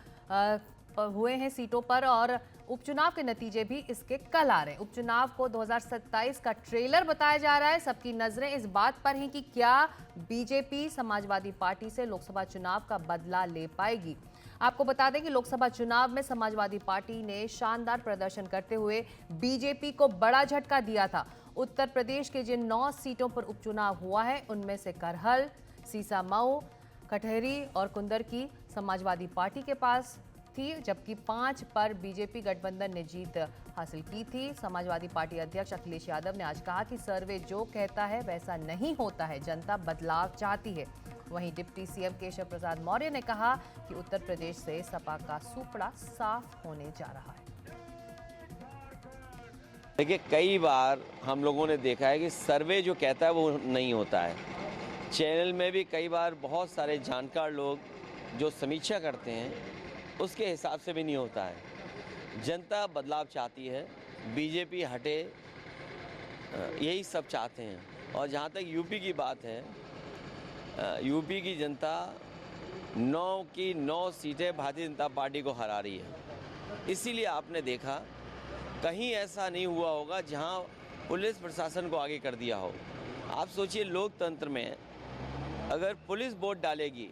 हुए हैं सीटों पर, और उपचुनाव के नतीजे भी इसके कल आ रहे हैं। उपचुनाव को 2027 का ट्रेलर बताया जा रहा है। सबकी नजरें इस बात पर हैं कि क्या बीजेपी समाजवादी पार्टी से लोकसभा चुनाव का बदला ले पाएगी। आपको बता दें कि लोकसभा चुनाव में समाजवादी पार्टी ने शानदार प्रदर्शन करते हुए बीजेपी को बड़ा झटका दिया था। उत्तर प्रदेश के जिन 9 सीटों पर उपचुनाव हुआ है उनमें से करहल, सीसामऊ, कटहरी और कुंदर की समाजवादी पार्टी के पास थी, जबकि 5 पर बीजेपी गठबंधन ने जीत हासिल की थी। समाजवादी पार्टी अध्यक्ष अखिलेश यादव ने आज कहा कि सर्वे जो कहता है वैसा नहीं होता है, जनता बदलाव चाहती है। वहीं डिप्टी सीएम केशव प्रसाद मौर्य ने कहा कि उत्तर प्रदेश से सपा का सुपड़ा साफ होने जा रहा है। देखिए, कई बार हम लोगों ने देखा है कि सर्वे जो कहता है वो नहीं होता है। चैनल में भी कई बार बहुत सारे जानकार लोग जो समीक्षा करते हैं उसके हिसाब से भी नहीं होता है। जनता बदलाव चाहती है, बीजेपी हटे, यही सब चाहते हैं। और जहाँ तक यूपी की बात है, यूपी की जनता 9 की 9 सीटें भारतीय जनता पार्टी को हरा रही है। इसीलिए आपने देखा कहीं ऐसा नहीं हुआ होगा जहाँ पुलिस प्रशासन को आगे कर दिया हो। आप सोचिए, लोकतंत्र में अगर पुलिस वोट डालेगी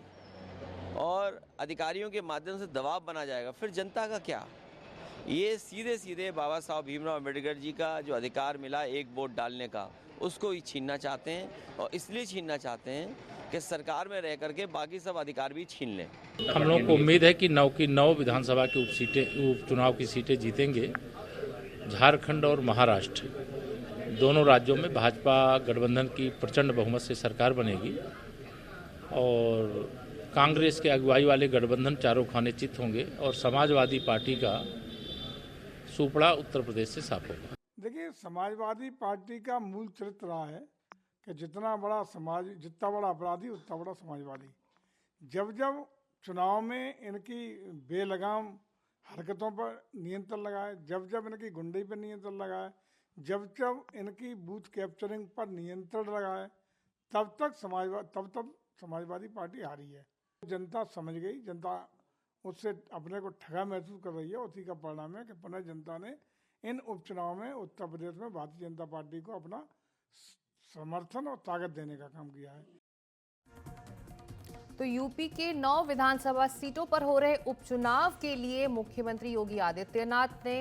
और अधिकारियों के माध्यम से दबाव बना जाएगा, फिर जनता का क्या? ये सीधे सीधे बाबा साहब भीमराव अम्बेडकर जी का जो अधिकार मिला एक वोट डालने का, उसको ही छीनना चाहते हैं। और इसलिए छीनना चाहते हैं कि सरकार में रह करके बाकी सब अधिकार भी छीन लें। हम लोग को उम्मीद है कि 9 की 9 विधानसभा की उपचुनाव की सीटें जीतेंगे। झारखंड और महाराष्ट्र दोनों राज्यों में भाजपा गठबंधन की प्रचंड बहुमत से सरकार बनेगी और कांग्रेस के अगुवाई वाले गठबंधन चारों खाने चित होंगे और समाजवादी पार्टी का सुपड़ा उत्तर प्रदेश से साफ होगा। देखिए, समाजवादी पार्टी का मूल चरित्र रहा है कि जितना बड़ा अपराधी उतना बड़ा समाजवादी। जब जब चुनाव में इनकी बेलगाम हरकतों पर नियंत्रण लगाए, जब जब इनकी गुंडई पर नियंत्रण लगाए, जब जब इनकी बूथ कैप्चरिंग पर नियंत्रण लगाए, तब समाजवादी पार्टी हारी है। जनता समझ गई, जनता उससे अपने को ठगा महसूस कर रही है। उसी का परिणाम है कि पुनः जनता ने इन उपचुनाव में उत्तर प्रदेश में भारतीय जनता पार्टी को अपना समर्थन और ताकत देने का काम किया है। तो यूपी के 9 विधानसभा सीटों पर हो रहे उपचुनाव के लिए मुख्यमंत्री योगी आदित्यनाथ ने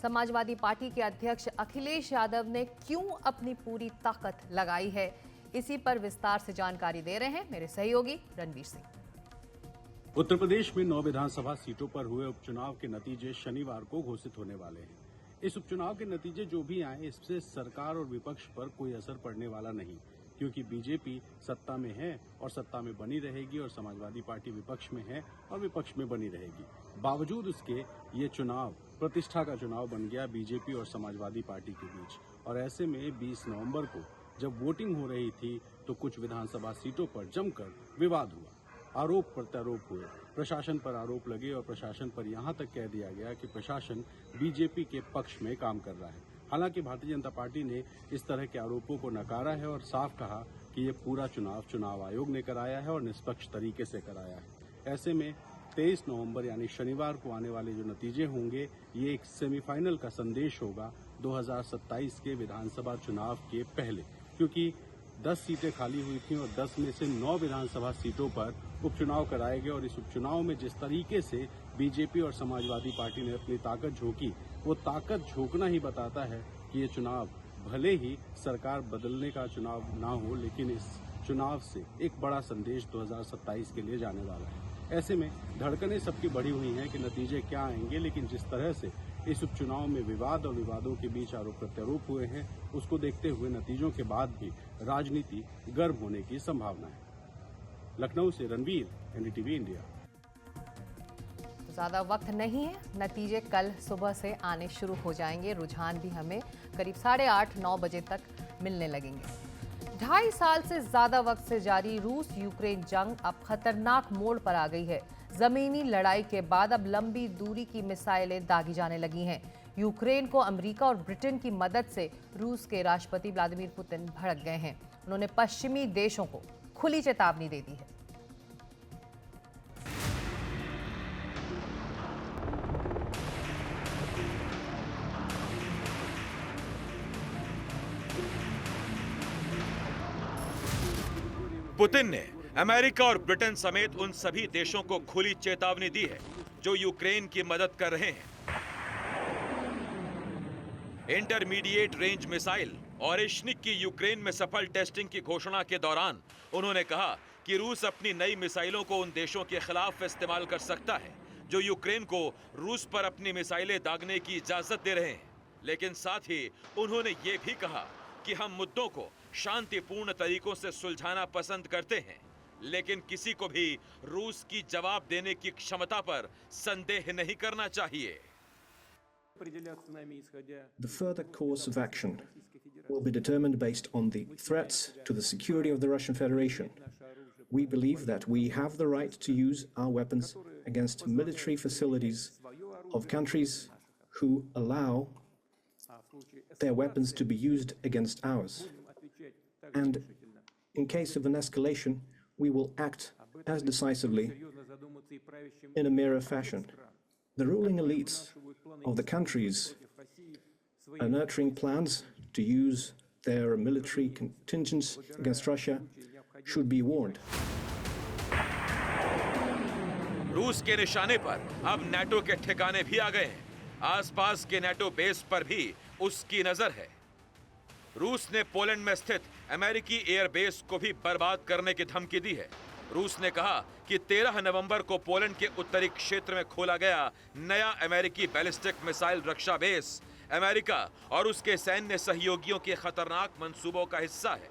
समाजवादी पार्टी के अध्यक्ष अखिलेश यादव ने क्यों अपनी पूरी ताकत लगाई है, इसी पर विस्तार से जानकारी दे रहे हैं मेरे सहयोगी रणवीर सिंह। उत्तर प्रदेश में 9 विधानसभा सीटों पर हुए उपचुनाव के नतीजे शनिवार को घोषित होने वाले हैं। इस उपचुनाव के नतीजे जो भी आए, इससे सरकार और विपक्ष पर कोई असर पड़ने वाला नहीं, क्योंकि बीजेपी सत्ता में है और सत्ता में बनी रहेगी और समाजवादी पार्टी विपक्ष में है और विपक्ष में बनी रहेगी। बावजूद उसके ये चुनाव प्रतिष्ठा का चुनाव बन गया बीजेपी और समाजवादी पार्टी के बीच। और ऐसे में 20 नवंबर को जब वोटिंग हो रही थी तो कुछ विधानसभा सीटों पर जमकर विवाद हुआ, आरोप प्रत्यारोप हुए, प्रशासन पर आरोप लगे और प्रशासन पर यहां तक कह दिया गया कि प्रशासन बीजेपी के पक्ष में काम कर रहा है। हालांकि भारतीय जनता पार्टी ने इस तरह के आरोपों को नकारा है और साफ कहा कि ये पूरा चुनाव आयोग ने कराया है और निष्पक्ष तरीके से कराया है। ऐसे में 23 नवंबर यानी शनिवार को आने वाले जो नतीजे होंगे, ये एक सेमीफाइनल का संदेश होगा 2027 के विधानसभा चुनाव के पहले, क्योंकि 10 सीटें खाली हुई थी और 10 में से 9 विधानसभा सीटों पर उपचुनाव कराए गए। और इस उपचुनाव में जिस तरीके से बीजेपी और समाजवादी पार्टी ने अपनी ताकत झोंकी, वो ताकत झोंकना ही बताता है कि ये चुनाव भले ही सरकार बदलने का चुनाव ना हो, लेकिन इस चुनाव से एक बड़ा संदेश 2027 के लिए जाने वाला है। ऐसे में धड़कनें सबकी बढ़ी हुई हैं कि नतीजे क्या आएंगे, लेकिन जिस तरह से इस उपचुनाव में विवाद और विवादों के बीच आरोप प्रत्यारोप हुए हैं, उसको देखते हुए नतीजों के बाद भी राजनीति गर्म होने की संभावना है। लखनऊ से रणवीर, एनडीटीवी इंडिया। ज़्यादा वक्त नहीं है, नतीजे कल सुबह से आने शुरू हो जाएंगे। रुझान भी हमें करीब 8:30-9 बजे तक मिलने लगेंगे। 2.5 साल से ज़्यादा वक्त से जारी रूस यूक्रेन जंग अब खतरनाक मोड़ पर आ गई है। ज़मीनी लड़ाई के बाद अब लंबी दूरी की मिसाइलें दागी जाने लगी हैं। यूक्रेन को अमेरिका और ब्रिटेन की मदद से रूस के राष्ट्रपति व्लादिमीर पुतिन भड़क गए हैं। उन्होंने पश्चिमी देशों को खुली चेतावनी दे दी है। पुतिन ने अमेरिका और ब्रिटेन समेत उन सभी देशों को खुली चेतावनी दी है जो यूक्रेन की मदद कर रहे हैं। इंटरमीडिएट रेंज मिसाइल ओरेश्निक की यूक्रेन में सफल टेस्टिंग की घोषणा के दौरान उन्होंने कहा कि रूस अपनी नई मिसाइलों को उन देशों के खिलाफ इस्तेमाल कर सकता है जो यूक्रेन को रूस पर अपनी मिसाइलें दागने की इजाजत दे रहे हैं। लेकिन साथ ही उन्होंने ये भी कहा कि हम मुद्दों को शांतिपूर्ण तरीकों से सुलझाना पसंद करते हैं, लेकिन किसी को भी रूस की जवाब देने की क्षमता पर संदेह नहीं करना चाहिए। The further course of action will be determined based on the threats to the security of the Russian Federation. We believe that we have the right to use our weapons against military facilities of countries who allow their weapons to be used against ours. And in case of an escalation, we will act as decisively in a mirror fashion. The ruling elites of the countries are nurturing plans to use their military contingents against Russia should be warned. रूस के निशाने पर अब नाटो के ठिकाने भी आ गए हैं। आसपास के नाटो बेस पर भी उसकी नजर है। रूस ने पोलैंड में स्थित अमेरिकी एयरबेस को भी बर्बाद करने की धमकी दी है। रूस ने कहा कि 13 नवंबर को पोलैंड के उत्तरी क्षेत्र में खोला गया नया अमेरिकी बैलिस्टिक मिसाइल रक्षा बेस अमेरिका और उसके सैन्य सहयोगियों के खतरनाक मंसूबों का हिस्सा है।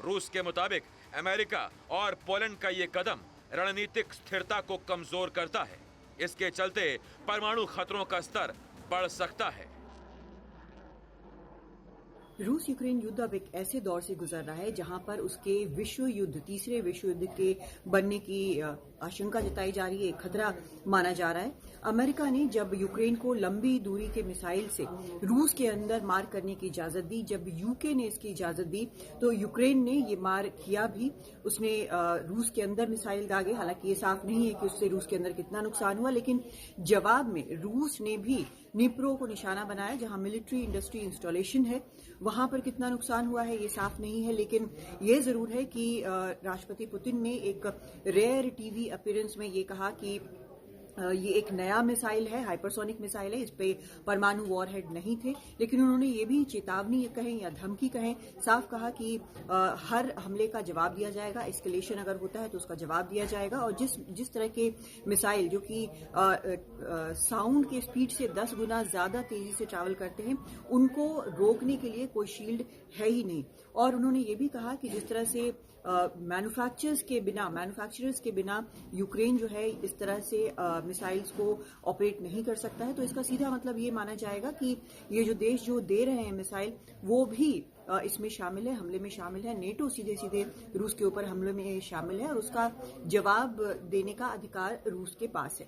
रूस के मुताबिक अमेरिका और पोलैंड का ये कदम रणनीतिक स्थिरता को कमजोर करता है। इसके चलते परमाणु खतरों का स्तर बढ़ सकता है। रूस यूक्रेन युद्ध अब एक ऐसे दौर से गुजर रहा है जहां पर उसके विश्व युद्ध, तीसरे विश्व युद्ध के बनने की आशंका जताई जा रही है, खतरा माना जा रहा है। अमेरिका ने जब यूक्रेन को लंबी दूरी के मिसाइल से रूस के अंदर मार करने की इजाजत दी, जब यूके ने इसकी इजाजत दी, तो यूक्रेन ने ये मार किया भी। उसने रूस के अंदर मिसाइल दागे। हालांकि ये साफ नहीं है कि उससे रूस के अंदर कितना नुकसान हुआ, लेकिन जवाब में रूस ने भी निप्रो को निशाना बनाया, जहां मिलिट्री इंडस्ट्री इंस्टॉलेशन है। वहां पर कितना नुकसान हुआ है ये साफ नहीं है, लेकिन ये जरूर है कि राष्ट्रपति पुतिन ने एक रेयर टीवी अपीयरेंस में ये कहा कि ये एक नया मिसाइल है, हाइपरसोनिक मिसाइल है, इस पे परमाणु वॉरहेड नहीं थे। लेकिन उन्होंने ये भी चेतावनी कहें या धमकी कहें, साफ कहा कि हर हमले का जवाब दिया जाएगा। एस्केलेशन अगर होता है तो उसका जवाब दिया जाएगा। और जिस तरह के मिसाइल जो कि साउंड के स्पीड से 10 गुना ज्यादा तेजी से ट्रैवल करते हैं, उनको रोकने के लिए कोई शील्ड है ही नहीं। और उन्होंने ये भी कहा कि जिस तरह से मैन्युफैक्चरर्स के बिना यूक्रेन जो है इस तरह से मिसाइल्स को ऑपरेट नहीं कर सकता है, तो इसका सीधा मतलब ये माना जाएगा कि ये जो देश जो दे रहे हैं मिसाइल, वो भी इसमें शामिल है, हमले में शामिल है। नेटो सीधे सीधे रूस के ऊपर हमले में शामिल है और उसका जवाब देने का अधिकार रूस के पास है।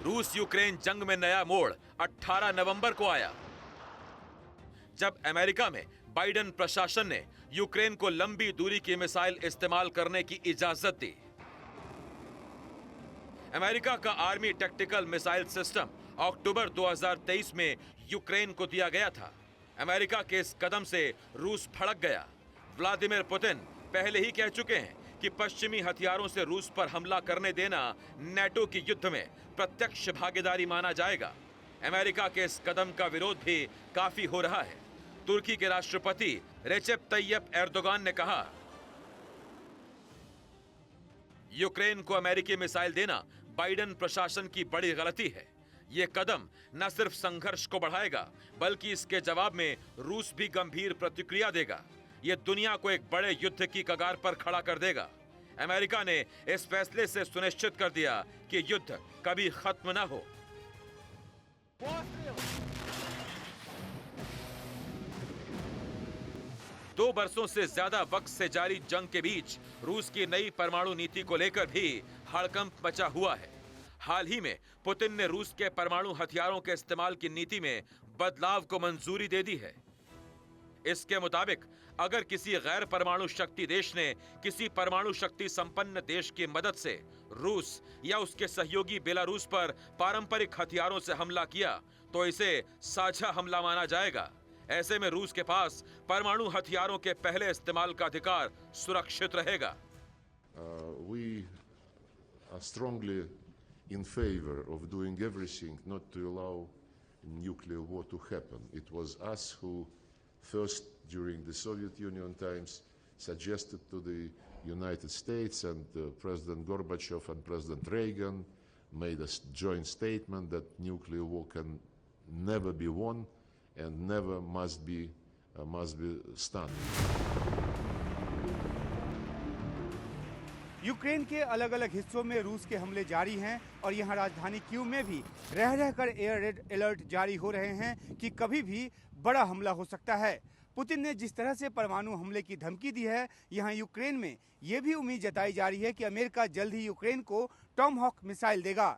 रूस यूक्रेन जंग में नया मोड़ 18 नवंबर को आया, जब अमेरिका में बाइडेन प्रशासन ने यूक्रेन को लंबी दूरी की मिसाइल इस्तेमाल करने की इजाजत दी। अमेरिका का आर्मी टैक्टिकल मिसाइल सिस्टम अक्टूबर 2023 में यूक्रेन को दिया गया था। अमेरिका के इस कदम से रूस भड़क गया। व्लादिमीर पुतिन पहले ही कह चुके हैं कि पश्चिमी हथियारों से रूस पर हमला करने देना नेटो की युद्ध में प्रत्यक्ष भागीदारी माना जाएगा। अमेरिका के इस कदम का विरोध भी काफी हो रहा है। तुर्की के राष्ट्रपति रेसेप तैयप एर्दोगान ने कहा, यूक्रेन को अमेरिकी मिसाइल देना बाइडेन प्रशासन की बड़ी गलती है। यह कदम न सिर्फ संघर्ष को बढ़ाएगा, बल्कि इसके जवाब में रूस भी गंभीर प्रतिक्रिया देगा। यह दुनिया को एक बड़े युद्ध की कगार पर खड़ा कर देगा। अमेरिका ने इस फैसले से सुनिश्चित कर दिया कि युद्ध कभी खत्म न हो। 2 बरसों से ज्यादा वक्त से जारी जंग के बीच रूस की नई परमाणु नीति को लेकर भी हड़कंप मचा हुआ है। हाल ही में पुतिन ने रूस के परमाणु हथियारों के इस्तेमाल की नीति में बदलाव को मंजूरी दे दी है। इसके मुताबिक अगर किसी गैर परमाणु शक्ति देश ने किसी परमाणु शक्ति संपन्न देश की मदद से रूस या उसके सहयोगी बेलारूस पर पारंपरिक हथियारों से हमला किया, तो इसे साझा हमला माना जाएगा। ऐसे में रूस के पास परमाणु हथियारों के पहले इस्तेमाल का अधिकार सुरक्षित रहेगा। We are strongly in favor of doing everything not to allow nuclear war to happen. It was us who first, during the Soviet Union times, suggested to the United States, and President Gorbachev and President Reagan made a joint statement that nuclear war can never be won and never must be stunned. Ukraine के अलग अलग हिस्सों में रूस के हमले जारी हैं और यहां राजधानी कीव में भी रह रहकर एयर रेड अलर्ट जारी हो रहे हैं कि कभी भी बड़ा हमला हो सकता है। पुतिन ने जिस तरह से परमाणु हमले की धमकी दी है, यहां यूक्रेन में ये भी उम्मीद जताई जा रही है कि अमेरिका जल्द ही यूक्रेन को टॉमहॉक मिसाइल देगा।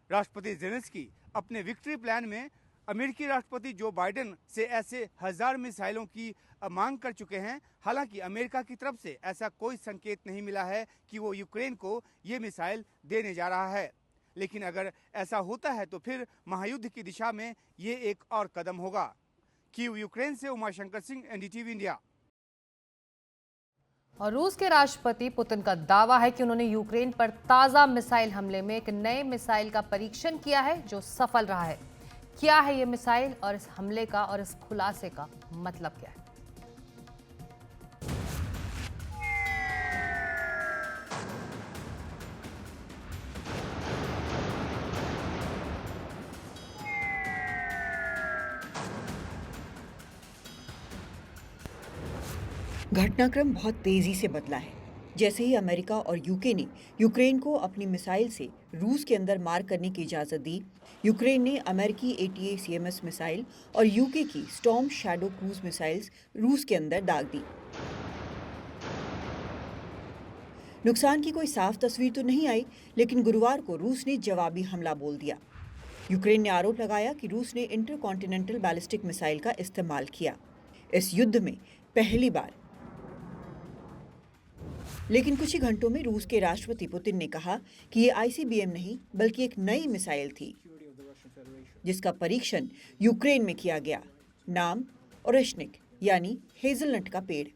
राष्ट्रपति जेलेंस्की अपने विक्ट्री प्लान में अमेरिकी राष्ट्रपति जो बाइडेन से ऐसे 1000 मिसाइलों की मांग कर चुके हैं। हालांकि अमेरिका की तरफ से ऐसा कोई संकेत नहीं मिला है कि वो यूक्रेन को ये मिसाइल देने जा रहा है। लेकिन अगर ऐसा होता है तो फिर महायुद्ध की दिशा में ये एक और कदम होगा। कीव यूक्रेन से उमाशंकर सिंह, एनडीटीवी इंडिया। और रूस के राष्ट्रपति पुतिन का दावा है कि उन्होंने यूक्रेन पर ताजा मिसाइल हमले में एक नए मिसाइल का परीक्षण किया है जो सफल रहा है। क्या है ये मिसाइल और इस हमले का और इस खुलासे का मतलब क्या है? घटनाक्रम बहुत तेजी से बदला है। जैसे ही अमेरिका और यूके ने यूक्रेन को अपनी मिसाइल से रूस के अंदर मार करने की इजाज़त दी, यूक्रेन ने अमेरिकी ATACMS मिसाइल और यूके की स्टॉर्म शैडो क्रूज मिसाइल्स रूस के अंदर दाग दी। नुकसान की कोई साफ तस्वीर तो नहीं आई, लेकिन गुरुवार को रूस ने जवाबी हमला बोल दिया। यूक्रेन ने आरोप लगाया कि रूस ने इंटरकॉन्टिनेंटल बैलिस्टिक मिसाइल का इस्तेमाल किया इस युद्ध में पहली बार। लेकिन कुछ ही घंटों में रूस के राष्ट्रपति पुतिन ने कहा कि ये ICBM नहीं बल्कि एक नई मिसाइल थी जिसका परीक्षण यूक्रेन में किया गया। नाम ओरेशनिक यानी हेजलनट का पेड़।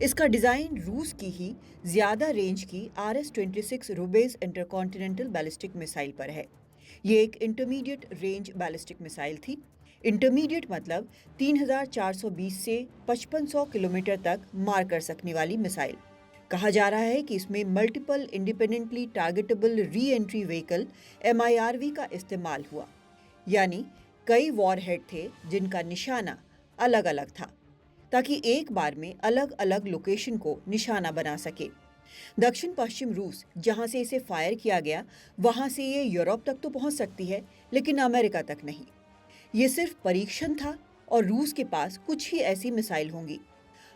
इसका डिजाइन रूस की ही ज्यादा रेंज की RS-26 रुबेज इंटरकॉन्टिनेंटल बैलिस्टिक मिसाइल पर है। ये एक इंटरमीडिएट रेंज बैलिस्टिक मिसाइल थी। इंटरमीडिएट मतलब 3420 से 5500 किलोमीटर तक मार कर सकने वाली मिसाइल। कहा जा रहा है कि इसमें multiple independently targetable re entry vehicle MIRV का इस्तेमाल हुआ, यानी कई वॉरहेड थे जिनका निशाना अलग अलग था ताकि एक बार में अलग अलग लोकेशन को निशाना बना सके। दक्षिण पश्चिम रूस जहां से इसे फायर किया गया वहां से ये यूरोप तक तो पहुंच सकती है, लेकिन अमेरिका तक नहीं। ये सिर्फ परीक्षण था और रूस के पास कुछ ही ऐसी मिसाइल होंगी।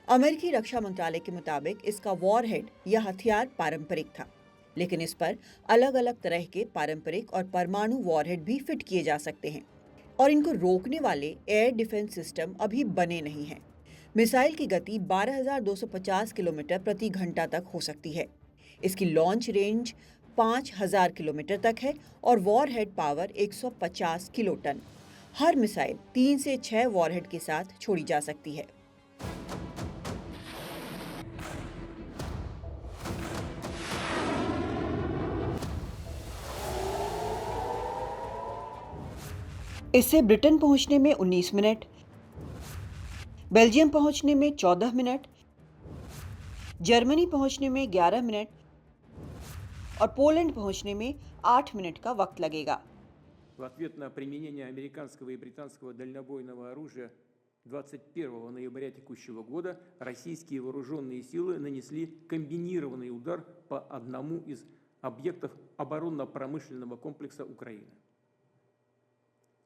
अमेरिकी रक्षा मंत्रालय के मुताबिक इसका वॉरहेड या हथियार पारंपरिक था, लेकिन इस पर अलग अलग तरह के पारंपरिक और परमाणु वॉरहेड भी फिट किए जा सकते हैं और इनको रोकने वाले एयर डिफेंस सिस्टम अभी बने नहीं हैं। मिसाइल की गति 12,250 किलोमीटर प्रति घंटा तक हो सकती है। इसकी लॉन्च रेंज 5,000 किलोमीटर तक है और वॉरहेड पावर 150 किलोटन। हर मिसाइल 3 से 6 वॉरहेड के साथ छोड़ी जा सकती है। इससे ब्रिटेन पहुंचने में 19 मिनट, बेल्जियम पहुंचने में 14 मिनट, जर्मनी पहुंचने में 11 मिनट और पोलैंड पहुंचने में 8 मिनट का वक्त लगेगा। В ответ на применение американского и британского дальнобойного оружия 21 ноября текущего года российские вооруженные силы нанесли комбинированный удар по одному из объектов оборонно-промышленного комплекса Украины.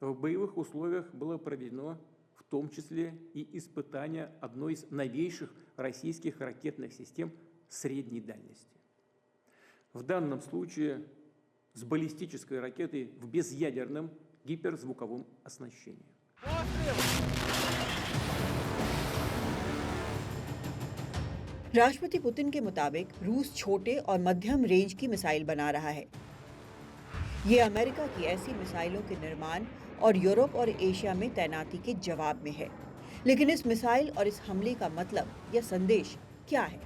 В боевых условиях было проведено в том числе и испытание одной из новейших российских ракетных систем средней дальности. В данном случае с баллистической ракетой в безъядерном гиперзвуковом оснащении. राष्ट्रपति पुतिन के मुताबिक रूस छोटे और मध्यम रेंज की मिसाइल बना रहा है। ये अमेरिका की ऐसी मिसाइलों के निर्माण और यूरोप और एशिया में तैनाती के जवाब में है। लेकिन इस मिसाइल और इस हमले का मतलब या संदेश क्या है?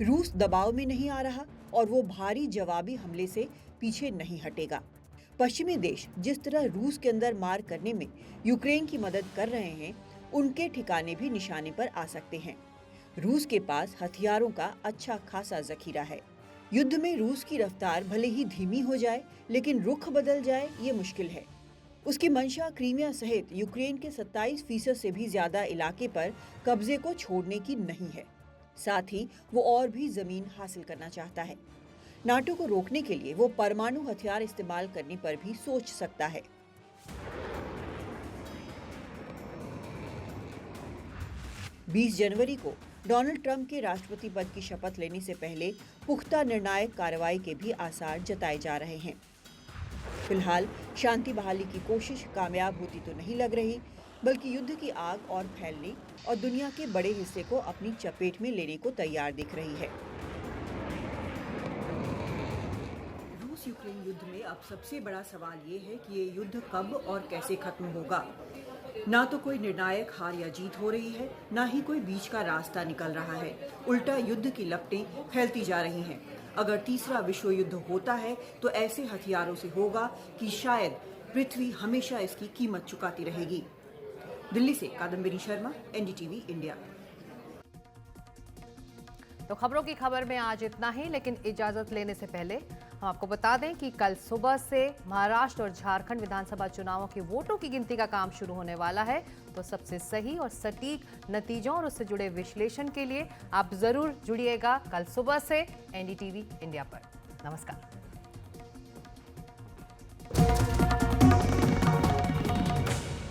रूस दबाव में नहीं आ रहा और वो भारी जवाबी हमले से पीछे नहीं हटेगा। पश्चिमी देश जिस तरह रूस के अंदर मार करने में यूक्रेन की मदद कर रहे हैं, उनके ठिकाने भी निशाने पर आ सकते हैं। रूस के पास हथियारों का अच्छा खासा जखीरा है। युद्ध में रूस की रफ्तार भले ही धीमी हो जाए, लेकिन रुख बदल जाए ये मुश्किल है। उसकी मंशा क्रीमिया सहित यूक्रेन के 27% से भी ज्यादा इलाके पर कब्जे को छोड़ने की नहीं है। साथ ही वो और भी जमीन हासिल करना चाहता है। नाटो को रोकने के लिए वो परमाणु हथियार इस्तेमाल करने पर भी सोच सकता है। बीस जनवरी को डोनाल्ड ट्रंप के राष्ट्रपति पद की शपथ लेने से पहले पुख्ता निर्णायक कार्रवाई के भी आसार जताए जा रहे हैं। फिलहाल शांति बहाली की कोशिश कामयाब होती तो नहीं लग रही, बल्कि युद्ध की आग और फैलने और दुनिया के बड़े हिस्से को अपनी चपेट में लेने को तैयार दिख रही है। रूस यूक्रेन युद्ध में अब सबसे बड़ा सवाल ये है कि ये युद्ध कब और कैसे खत्म होगा। ना तो कोई निर्णायक हार या जीत हो रही है, ना ही कोई बीच का रास्ता निकल रहा है। उल्टा युद्ध की लपटें फैलती जा रही हैं। अगर तीसरा विश्व युद्ध होता है तो ऐसे हथियारों से होगा कि शायद पृथ्वी हमेशा इसकी कीमत चुकाती रहेगी। दिल्ली से कादम्बरी शर्मा, NDTV इंडिया। तो खबरों की खबर में आज इतना ही, लेकिन इजाजत लेने से पहले हम आपको बता दें कि कल सुबह से महाराष्ट्र और झारखंड विधानसभा चुनावों के वोटों की गिनती का काम शुरू होने वाला है। तो सबसे सही और सटीक नतीजों और उससे जुड़े विश्लेषण के लिए आप जरूर जुड़िएगा कल सुबह से एनडीटीवी इंडिया पर। नमस्कार।